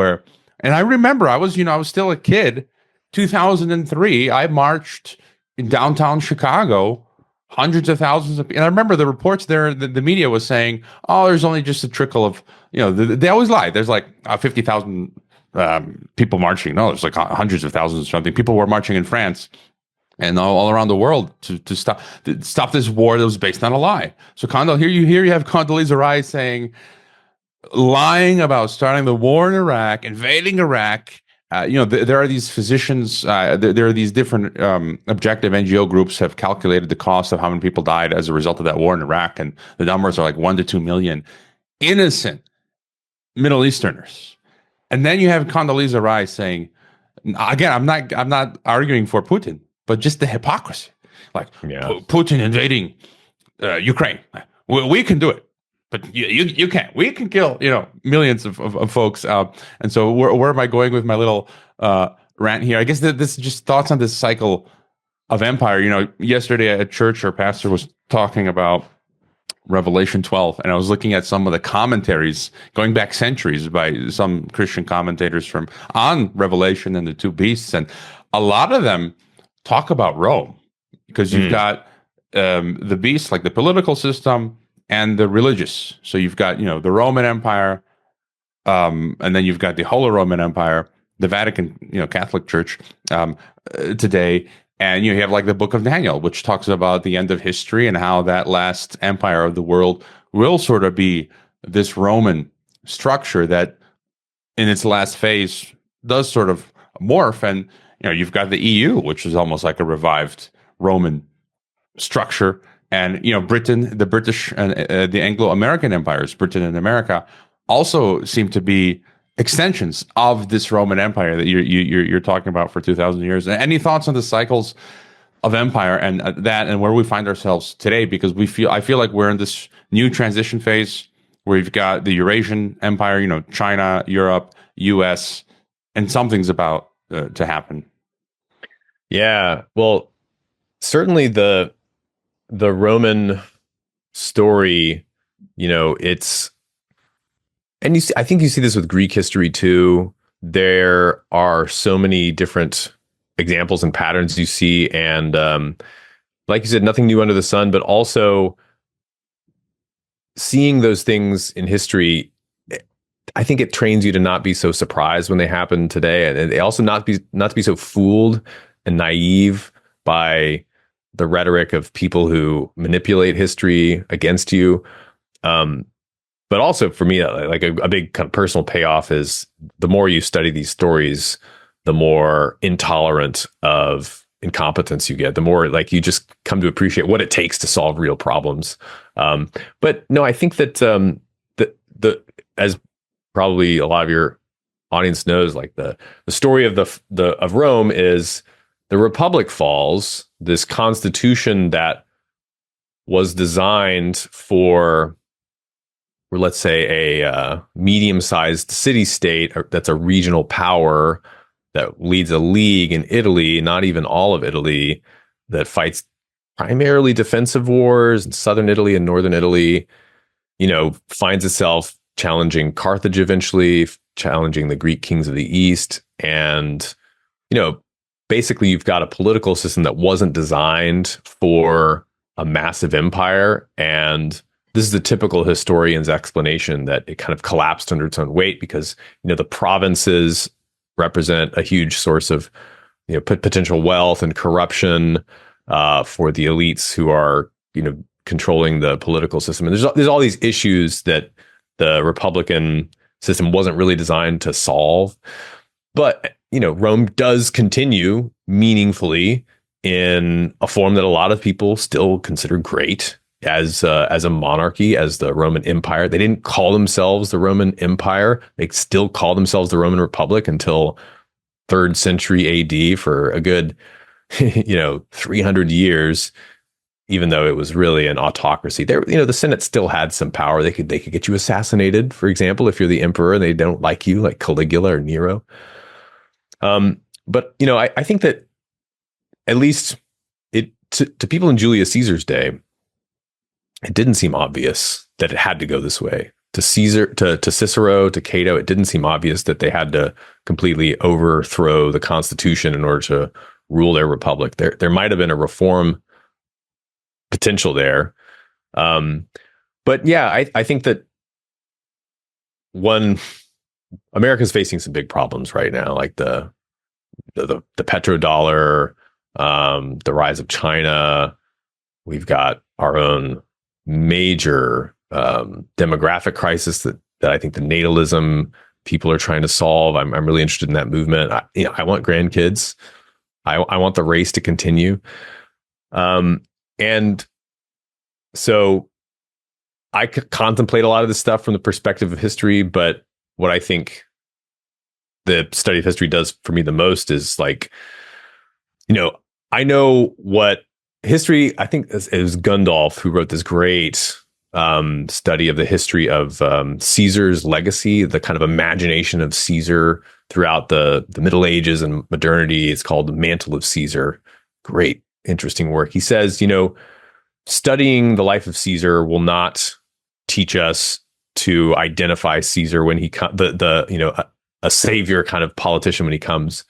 And I remember I was still a kid. 2003, I marched in downtown Chicago, hundreds of thousands of people. And I remember the reports there, the media was saying, oh, there's only just a trickle of, they always lie. There's like 50,000 people marching. No, there's like hundreds of thousands or something. People were marching in France and all around the world to stop this war that was based on a lie. So here you have Condoleezza Rice lying about starting the war in Iraq, invading Iraq. There are these physicians, there are these different objective NGO groups have calculated the cost of how many people died as a result of that war in Iraq, and the numbers are like 1 to 2 million innocent Middle Easterners. And then you have Condoleezza Rice saying, again, I'm not arguing for Putin, but just the hypocrisy, like Putin invading Ukraine. We can do it. But you can't. We can kill millions of folks. And so where am I going with my little rant here? I guess this is just thoughts on this cycle of empire. Yesterday at church, our pastor was talking about Revelation 12, and I was looking at some of the commentaries going back centuries by some Christian commentators on Revelation and the two beasts, and a lot of them talk about Rome, because you've got the beast, like the political system, and the religious. So you've got, the Roman Empire, and then you've got the Holy Roman Empire, the Vatican, Catholic Church today. And you have like the Book of Daniel, which talks about the end of history and how that last empire of the world will sort of be this Roman structure that in its last phase does sort of morph. And you've got the EU, which is almost like a revived Roman structure, and Britain, the British and the Anglo-American empires, Britain and America, also seem to be extensions of this Roman Empire that you're talking about for 2,000 years. Any thoughts on the cycles of empire and that, and where we find ourselves today? Because I feel like we're in this new transition phase where you've got the Eurasian Empire, China, Europe, US, and something's about to happen. Yeah, well, certainly the Roman story, it's, and I think you see this with Greek history too. There are so many different examples and patterns you see, and like you said, nothing new under the sun, but also seeing those things in history, I think it trains you to not be so surprised when they happen today, and they also not to be so fooled and naive by the rhetoric of people who manipulate history against you. But also for me, like a big kind of personal payoff is the more you study these stories, the more intolerant of incompetence you get, the more like you just come to appreciate what it takes to solve real problems. But no, I think that the as probably a lot of your audience knows, like the story of of Rome is the Republic falls, this constitution that was designed for, or let's say a medium-sized city-state that's a regional power that leads a league in Italy, not even all of Italy, that fights primarily defensive wars in southern Italy and northern Italy, finds itself challenging Carthage eventually, challenging the Greek kings of the East. And, basically you've got a political system that wasn't designed for a massive empire. And this is the typical historian's explanation that it kind of collapsed under its own weight because, the provinces represent a huge source of, potential wealth and corruption for the elites who are, controlling the political system. And there's all these issues that the Republican system wasn't really designed to solve. But, Rome does continue meaningfully in a form that a lot of people still consider great as a monarchy, as the Roman Empire. They didn't call themselves the Roman Empire. They still call themselves the Roman Republic until 3rd century AD for a good, 300 years, even though it was really an autocracy. There, the Senate still had some power. They could get you assassinated, for example, if you're the emperor and they don't like you, like Caligula or Nero. But I think that at least to people in Julius Caesar's day, it didn't seem obvious that it had to go this way. To Caesar, to Cicero, to Cato, it didn't seem obvious that they had to completely overthrow the Constitution in order to rule their republic. There might have been a reform potential there. But yeah, I think that America's facing some big problems right now, like the petrodollar, the rise of China. We've got our own major demographic crisis that I think the natalism people are trying to solve. I'm really interested in that movement. I want grandkids. I want the race to continue. And so I could contemplate a lot of this stuff from the perspective of history, but what I think the study of history does for me the most is like, I know what history, I think it was Gundolf who wrote this great study of the history of Caesar's legacy, the kind of imagination of Caesar throughout the Middle Ages and modernity. It's called The Mantle of Caesar. Great, interesting work. He says, studying the life of Caesar will not teach us to identify Caesar when he a savior kind of politician when he comes,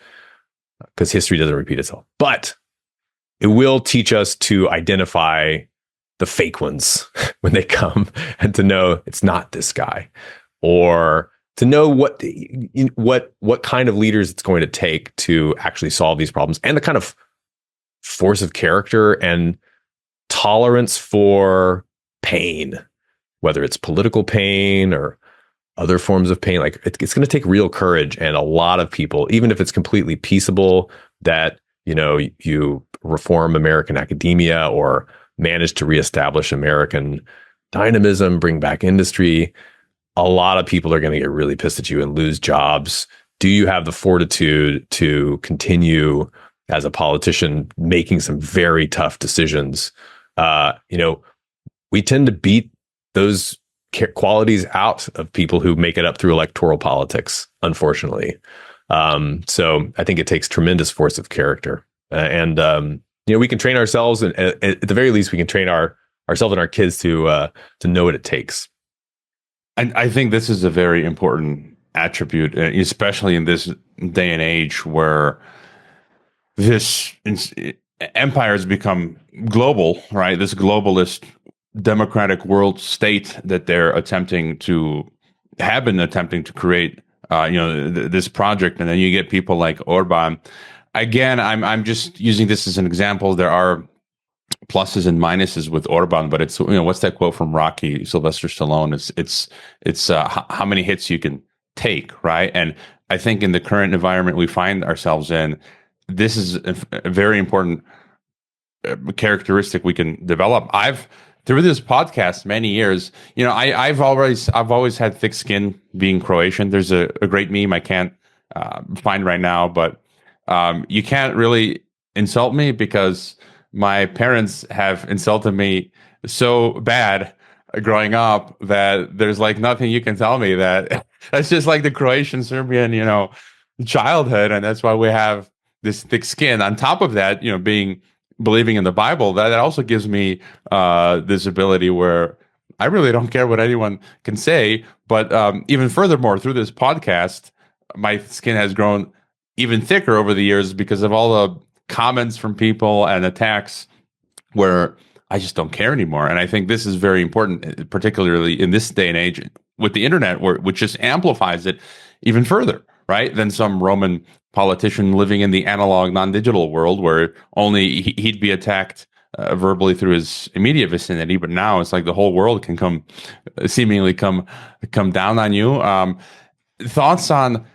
because history doesn't repeat itself. But it will teach us to identify the fake ones when they come, and to know it's not this guy, or to know what kind of leaders it's going to take to actually solve these problems, and the kind of force of character and tolerance for pain whether it's political pain or other forms of pain. Like it's going to take real courage, and a lot of people, even if it's completely peaceable, that you reform American academia or manage to reestablish American dynamism, bring back industry. A lot of people are going to get really pissed at you and lose jobs. Do you have the fortitude to continue as a politician making some very tough decisions? We tend to beat those qualities out of people who make it up through electoral politics, unfortunately. So I think it takes tremendous force of character, and we can train ourselves, and at the very least, we can train ourselves and our kids to know what it takes. And I think this is a very important attribute, especially in this day and age where this empire has become global, right? This globalist democratic world state that they're have been attempting to create, this project. And then you get people like Orban. Again, I'm just using this as an example. There are pluses and minuses with Orban, but it's, what's that quote from Rocky, Sylvester Stallone? It's how many hits you can take, right? And I think in the current environment we find ourselves in, this is a very important characteristic we can develop. Through this podcast many years, I've always had thick skin being Croatian. There's a great meme I can't find right now, but you can't really insult me because my parents have insulted me so bad growing up that there's like nothing you can tell me that's just like the Croatian Serbian, childhood. And that's why we have this thick skin. On top of that, believing in the Bible, that also gives me this ability where I really don't care what anyone can say. But even furthermore, through this podcast, my skin has grown even thicker over the years because of all the comments from people and attacks where I just don't care anymore. And I think this is very important, particularly in this day and age with the internet, which just amplifies it even further, right? Than some Roman politician living in the analog, non-digital world where only he'd be attacked verbally through his immediate vicinity. But now it's like the whole world can seemingly come down on you. Thoughts on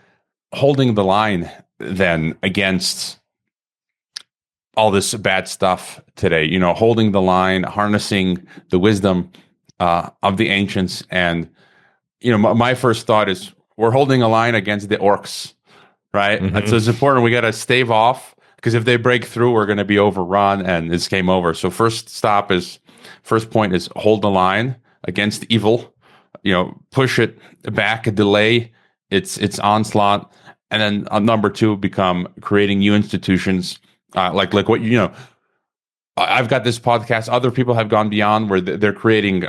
holding the line then against all this bad stuff today, holding the line, harnessing the wisdom of the ancients. And, my first thought is we're holding a line against the orcs, right? Mm-hmm. So it's important. We got to stave off because if they break through, we're going to be overrun and it's game over. So first point is hold the line against evil, push it back, delay its onslaught. And then number two, become creating new institutions. Like what I've got this podcast. Other people have gone beyond where they're creating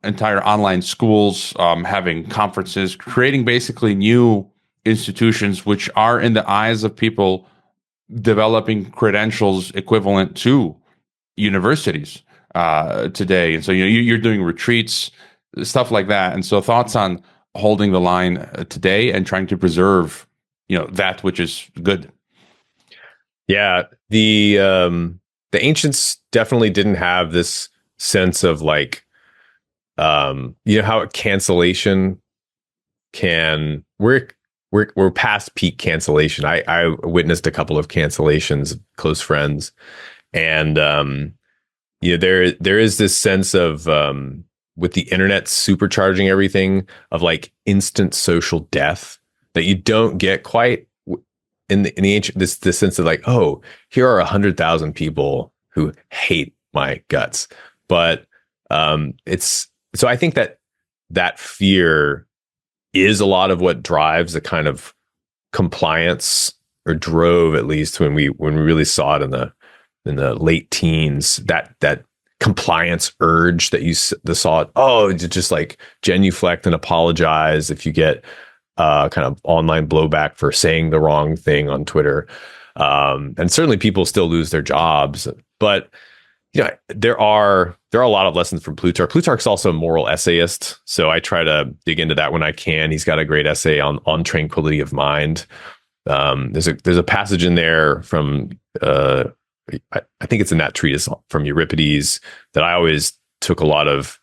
entire online schools, having conferences, creating basically new institutions which are in the eyes of people developing credentials equivalent to universities today. And so you're doing retreats, stuff like that. And so thoughts on holding the line today and trying to preserve that which is good. Yeah, the ancients definitely didn't have this sense of like, how cancellation can we're past peak cancellation. I witnessed a couple of cancellations, close friends, and there is this sense of with the internet supercharging everything of like instant social death that you don't get quite in the ancient, this sense of like, oh, here are 100,000 people who hate my guts. But so I think that fear is a lot of what drives the kind of compliance, or drove at least when we really saw it in the late teens, that compliance urge that you saw it. Oh, just like genuflect and apologize if you get kind of online blowback for saying the wrong thing on Twitter. And certainly people still lose their jobs, but there are a lot of lessons from Plutarch. Plutarch's also a moral essayist, so I try to dig into that when I can. He's got a great essay on tranquility of mind. There's a passage in there from I think it's in that treatise from Euripides that I always took a lot of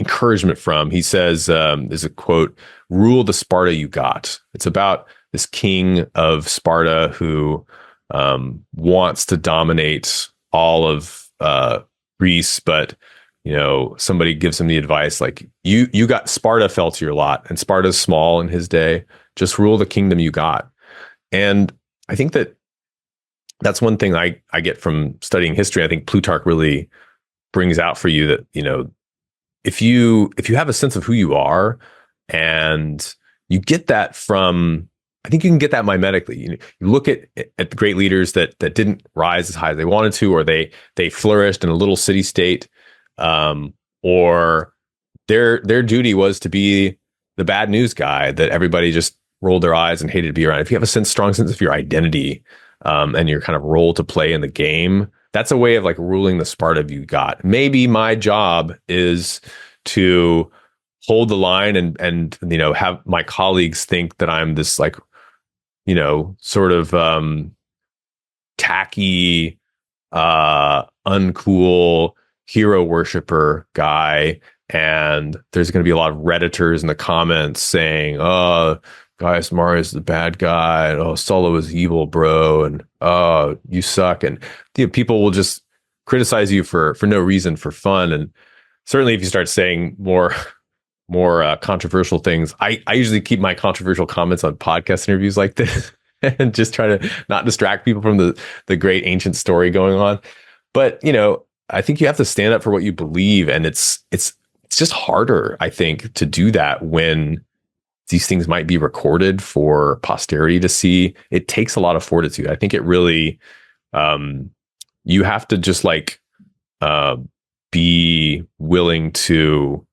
encouragement from. He says, there's a quote, "Rule the Sparta you got." It's about this king of Sparta who wants to dominate all of Greece, but somebody gives him the advice like, you got Sparta fell to your lot, and Sparta's small in his day. Just rule the kingdom you got. And I think that's one thing I get from studying history. I think Plutarch really brings out for you that, if you have a sense of who you are, and you get that from, I think you can get that mimetically. You look at the great leaders that didn't rise as high as they wanted to, or they flourished in a little city state, or their duty was to be the bad news guy that everybody just rolled their eyes and hated to be around. If you have a strong sense of your identity, and your kind of role to play in the game, that's a way of like ruling the Sparta you got. Maybe my job is to hold the line and have my colleagues think that I'm this like, sort of tacky, uncool hero worshiper guy. And there's going to be a lot of Redditors in the comments saying, "Oh, Gaius Marius is the bad guy, and oh, Sulla was evil, bro, and oh, you suck." And people will just criticize you for no reason, for fun. And certainly if you start saying more controversial things, I usually keep my controversial comments on podcast interviews like this and just try to not distract people from the great ancient story going on. But I think you have to stand up for what you believe, and it's just harder, I think, to do that when these things might be recorded for posterity to see. It takes a lot of fortitude. I think it really, you have to just like be willing to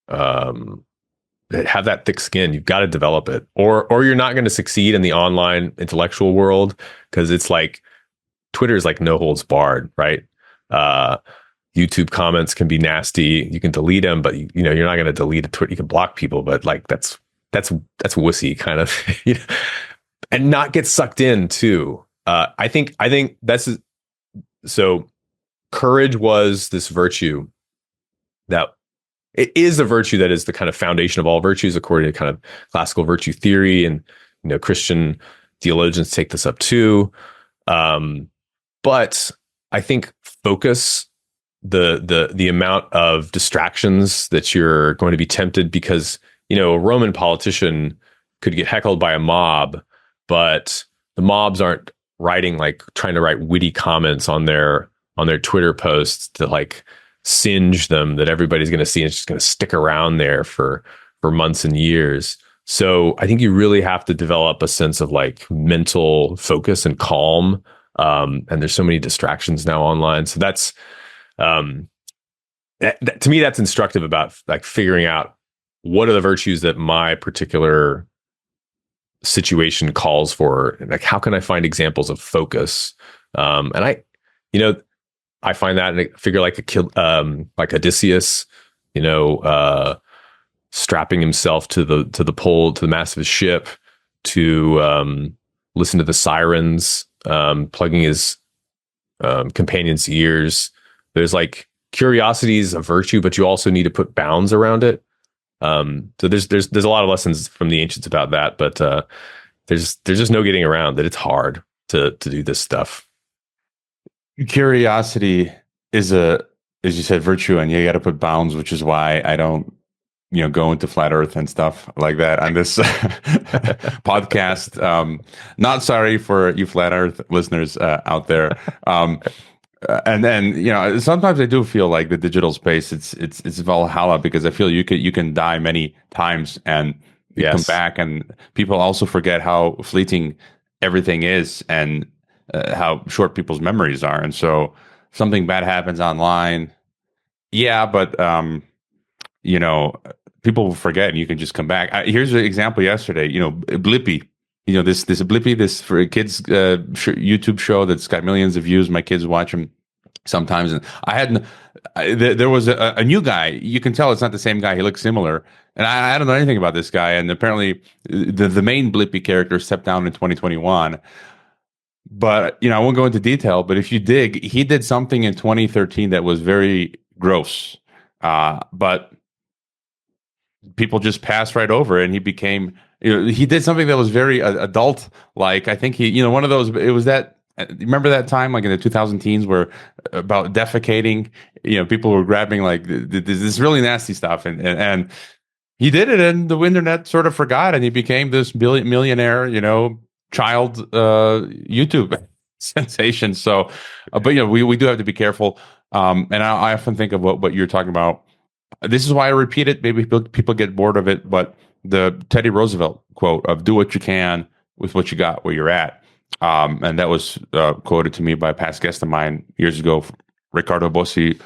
have that thick skin. You've got to develop it, or you're not going to succeed in the online intellectual world, because it's like Twitter is like no holds barred, right? YouTube comments can be nasty. You can delete them, but you're not going to delete a tweet. You can block people, but like that's wussy kind of, and not get sucked in too. I think that's so. Courage was this virtue that it is a virtue that is the kind of foundation of all virtues, according to kind of classical virtue theory, and Christian theologians take this up too. But I think focus, the amount of distractions that you're going to be tempted, because a Roman politician could get heckled by a mob, but the mobs aren't trying to write witty comments on their Twitter posts to like singe them that everybody's going to see, and it's just going to stick around there for months and years. So I think you really have to develop a sense of like mental focus and calm. And there's so many distractions now online. So that's, to me, that's instructive about like figuring out what are the virtues that my particular situation calls for. Like, how can I find examples of focus? And I find that in a figure like Odysseus, strapping himself to the pole, to the mast of his ship, to listen to the sirens, plugging his companion's ears. There's like curiosity is a virtue, but you also need to put bounds around it. So there's a lot of lessons from the ancients about that, but there's just no getting around that. It's hard to do this stuff. Curiosity is as you said, virtue, and you got to put bounds, which is why I don't, go into flat Earth and stuff like that on this podcast. Not sorry for you flat Earth listeners out there. And then sometimes I do feel like the digital space it's Valhalla, because I feel you can die many times and come back, and people also forget how fleeting everything is, and how short people's memories are. And so something bad happens online, but people will forget, and you can just come back. Here's an example yesterday. Blippi. This Blippi, this for kids YouTube show that's got millions of views. My kids watch them sometimes, and there was a new guy. You can tell it's not the same guy. He looks similar, and I don't know anything about this guy. And apparently, the main Blippi character stepped down in 2021. But I won't go into detail. But if you dig, he did something in 2013 that was very gross. But people just passed right over, and he became, he did something that was very adult like. I think he, one of those, it was that, remember that time like in the 2000 teens where about defecating, people were grabbing like this really nasty stuff, and he did it, and the internet sort of forgot, and he became this millionaire, child YouTube sensation. So, but we do have to be careful. And I often think of what you're talking about. This is why I repeat it. Maybe people get bored of it, but the Teddy Roosevelt quote of "Do what you can with what you got where you're at," and that was quoted to me by a past guest of mine years ago, Ricardo Bossi,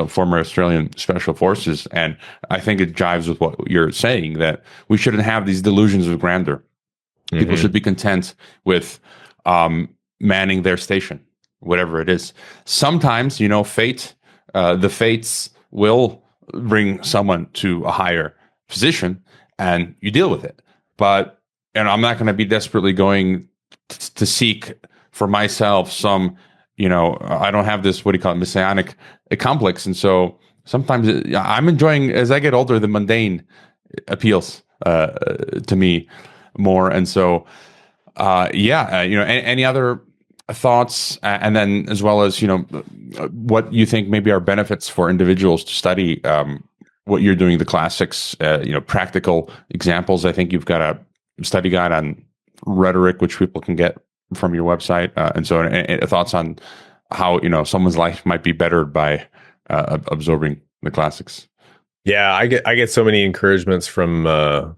former Australian Special Forces, and I think it jives with what you're saying, that we shouldn't have these delusions of grandeur. People should be content with manning their station, whatever it is. Sometimes, fate, the fates will bring someone to a higher position, and you deal with it. And I'm not going to be desperately going to seek for myself some, I don't have this, what do you call it, messianic complex. And so sometimes I'm enjoying, as I get older, the mundane appeals to me more. And so, any other thoughts, and then as well as what you think maybe are benefits for individuals to study what you're doing, the classics, practical examples. I think you've got a study guide on rhetoric, which people can get from your website, and so thoughts on how someone's life might be bettered by absorbing the classics. Yeah, I get so many encouragements from the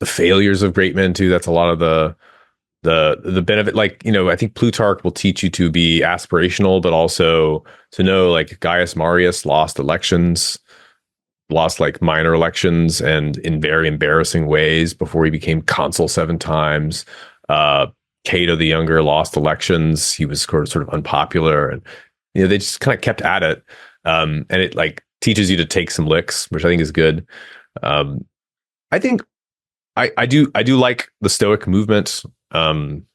failures of great men too. That's a lot of the benefit. Like, I think Plutarch will teach you to be aspirational, but also to know, like, Gaius Marius lost like minor elections, and in very embarrassing ways, before he became consul 7 times. Cato the Younger lost elections. He was sort of unpopular, and they just kind of kept at it. And it like teaches you to take some licks, which I think is good. I think I do like the Stoic movement. In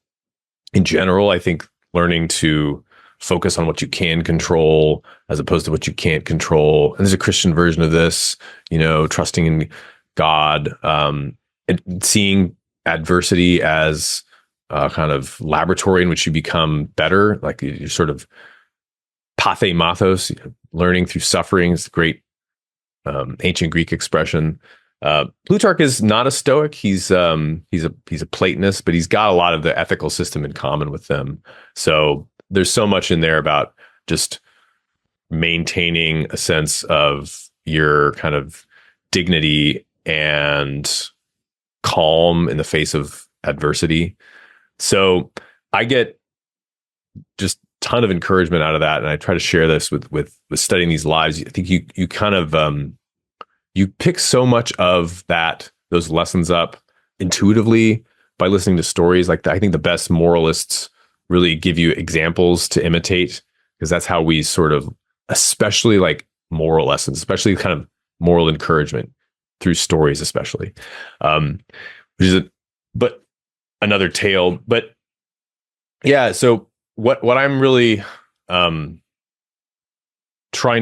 general, I think learning to focus on what you can control as opposed to what you can't control. And there's a Christian version of this, trusting in God, and seeing adversity as a kind of laboratory in which you become better. Like, you're sort of pathemathos, learning through suffering. Is a great ancient Greek expression. Plutarch is not a Stoic. He's a Platonist, but he's got a lot of the ethical system in common with them. So there's so much in there about just maintaining a sense of your kind of dignity and calm in the face of adversity. So I get just a ton of encouragement out of that, and I try to share this with studying these lives. I think you kind of you pick so much of those lessons up intuitively by listening to stories. Like, I think the best moralists really give you examples to imitate, because that's how we sort of, especially like moral lessons, especially kind of moral encouragement through stories, especially, which is but another tale. But yeah, so what I'm really trying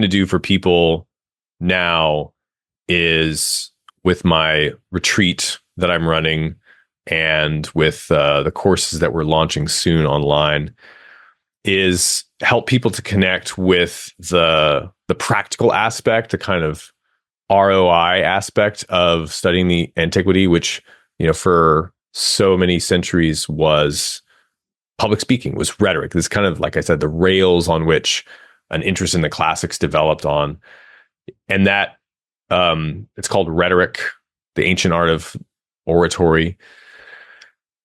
to do for people now is, with my retreat that I'm running and with the courses that we're launching soon online, is help people to connect with the practical aspect, the kind of ROI aspect of studying the antiquity, which, for so many centuries was public speaking, was rhetoric. This kind of, like I said, the rails on which an interest in the classics developed on. And that it's called rhetoric, the ancient art of oratory.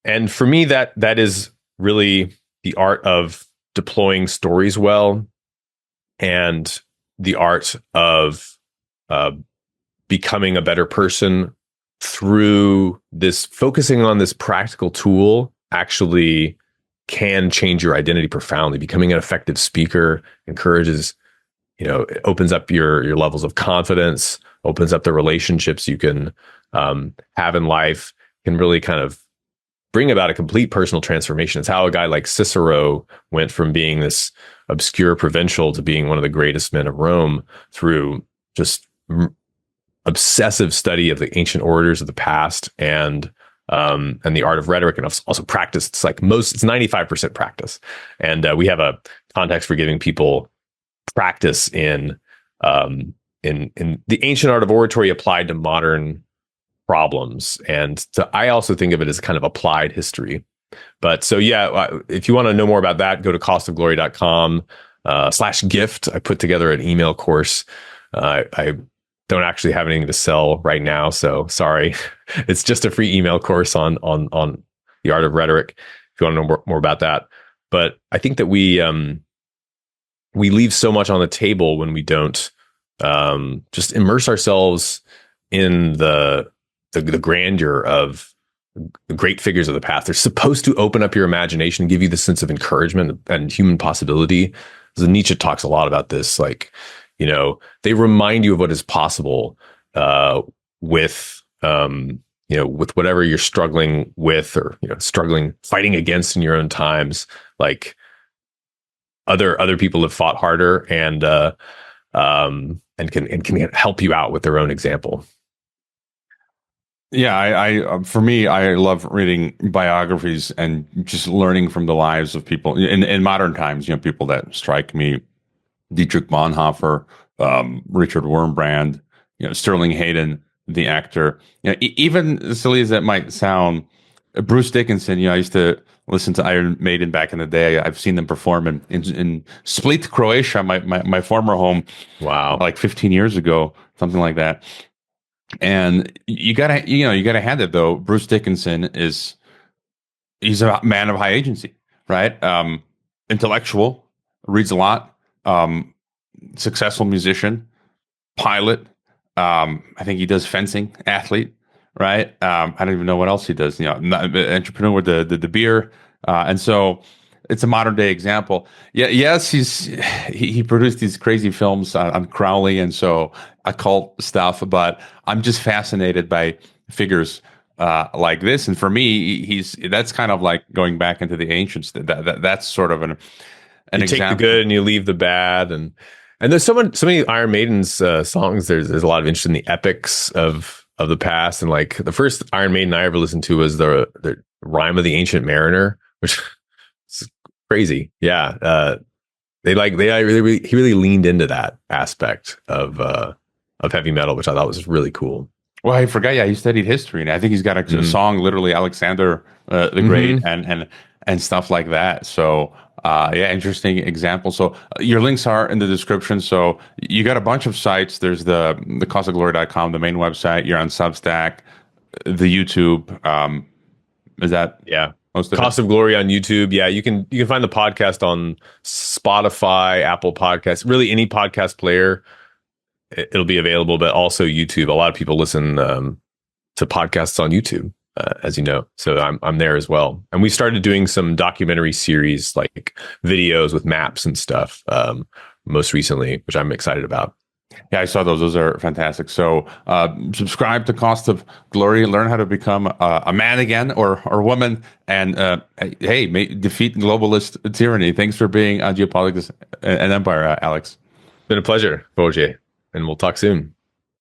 And for me, that is really the art of deploying stories well, and the art of becoming a better person through this, focusing on this practical tool actually can change your identity profoundly. Becoming an effective speaker encourages, it opens up your levels of confidence, opens up the relationships you can have in life, can really kind of bring about a complete personal transformation. It's how a guy like Cicero went from being this obscure provincial to being one of the greatest men of Rome, through just obsessive study of the ancient orators of the past and the art of rhetoric, and also practice. It's like it's 95% practice, and we have a context for giving people practice in the ancient art of oratory applied to modern problems. And so I also think of it as kind of applied history. But so yeah, if you want to know more about that, go to costofglory.com/gift. I put together an email course. I don't actually have anything to sell right now, so sorry. It's just a free email course on the art of rhetoric if you want to know more about that. But I think that we leave so much on the table when we don't just immerse ourselves in the grandeur of the great figures of the past. They're supposed to open up your imagination and give you the sense of encouragement and human possibility. So Nietzsche talks a lot about this, like, they remind you of what is possible with whatever you're struggling with, or fighting against in your own times. Like other people have fought harder and can help you out with their own example. Yeah, I for me, I love reading biographies and just learning from the lives of people in modern times. People that strike me. Dietrich Bonhoeffer, Richard Wurmbrand, Sterling Hayden, the actor. Even as silly as that might sound, Bruce Dickinson. I used to listen to Iron Maiden back in the day. I've seen them perform in Split, Croatia, my former home. Wow, like 15 years ago, something like that. And you gotta hand it though. Bruce Dickinson he's a man of high agency, right? Intellectual, reads a lot. Successful musician, pilot. I think he does fencing, athlete, right? I don't even know what else he does. Entrepreneur with the beer, and so it's a modern day example. Yeah, yes, he produced these crazy films on Crowley, and so occult stuff. But I'm just fascinated by figures like this, and for me, that's kind of like going back into the ancients. That's sort of an you example. Take the good and you leave the bad, and there's so many Iron Maiden's songs. There's a lot of interest in the epics of the past, and like the first Iron Maiden I ever listened to was the Rime of the Ancient Mariner, which is crazy. Yeah, he really leaned into that aspect of heavy metal, which I thought was really cool. Well, I forgot. Yeah, he studied history, and I think he's got a song, literally Alexander the Great, and stuff like that. So. Yeah, interesting example. So your links are in the description. So you got a bunch of sites. There's the costofglory.com, the main website. You're on Substack, the YouTube. Is that most of Cost of Glory on YouTube? Yeah, you can find the podcast on Spotify, Apple Podcasts, really any podcast player. It'll be available, but also YouTube. A lot of people listen to podcasts on YouTube. As you know, so I'm there as well, and we started doing some documentary series, like videos with maps and stuff, most recently, which I'm excited about. Yeah, I saw those. Those are fantastic. So subscribe to Cost of Glory, learn how to become a man again or woman, and defeat globalist tyranny. Thanks for being on Geopolitics and Empire, Alex. It's been a pleasure, Boje, and we'll talk soon.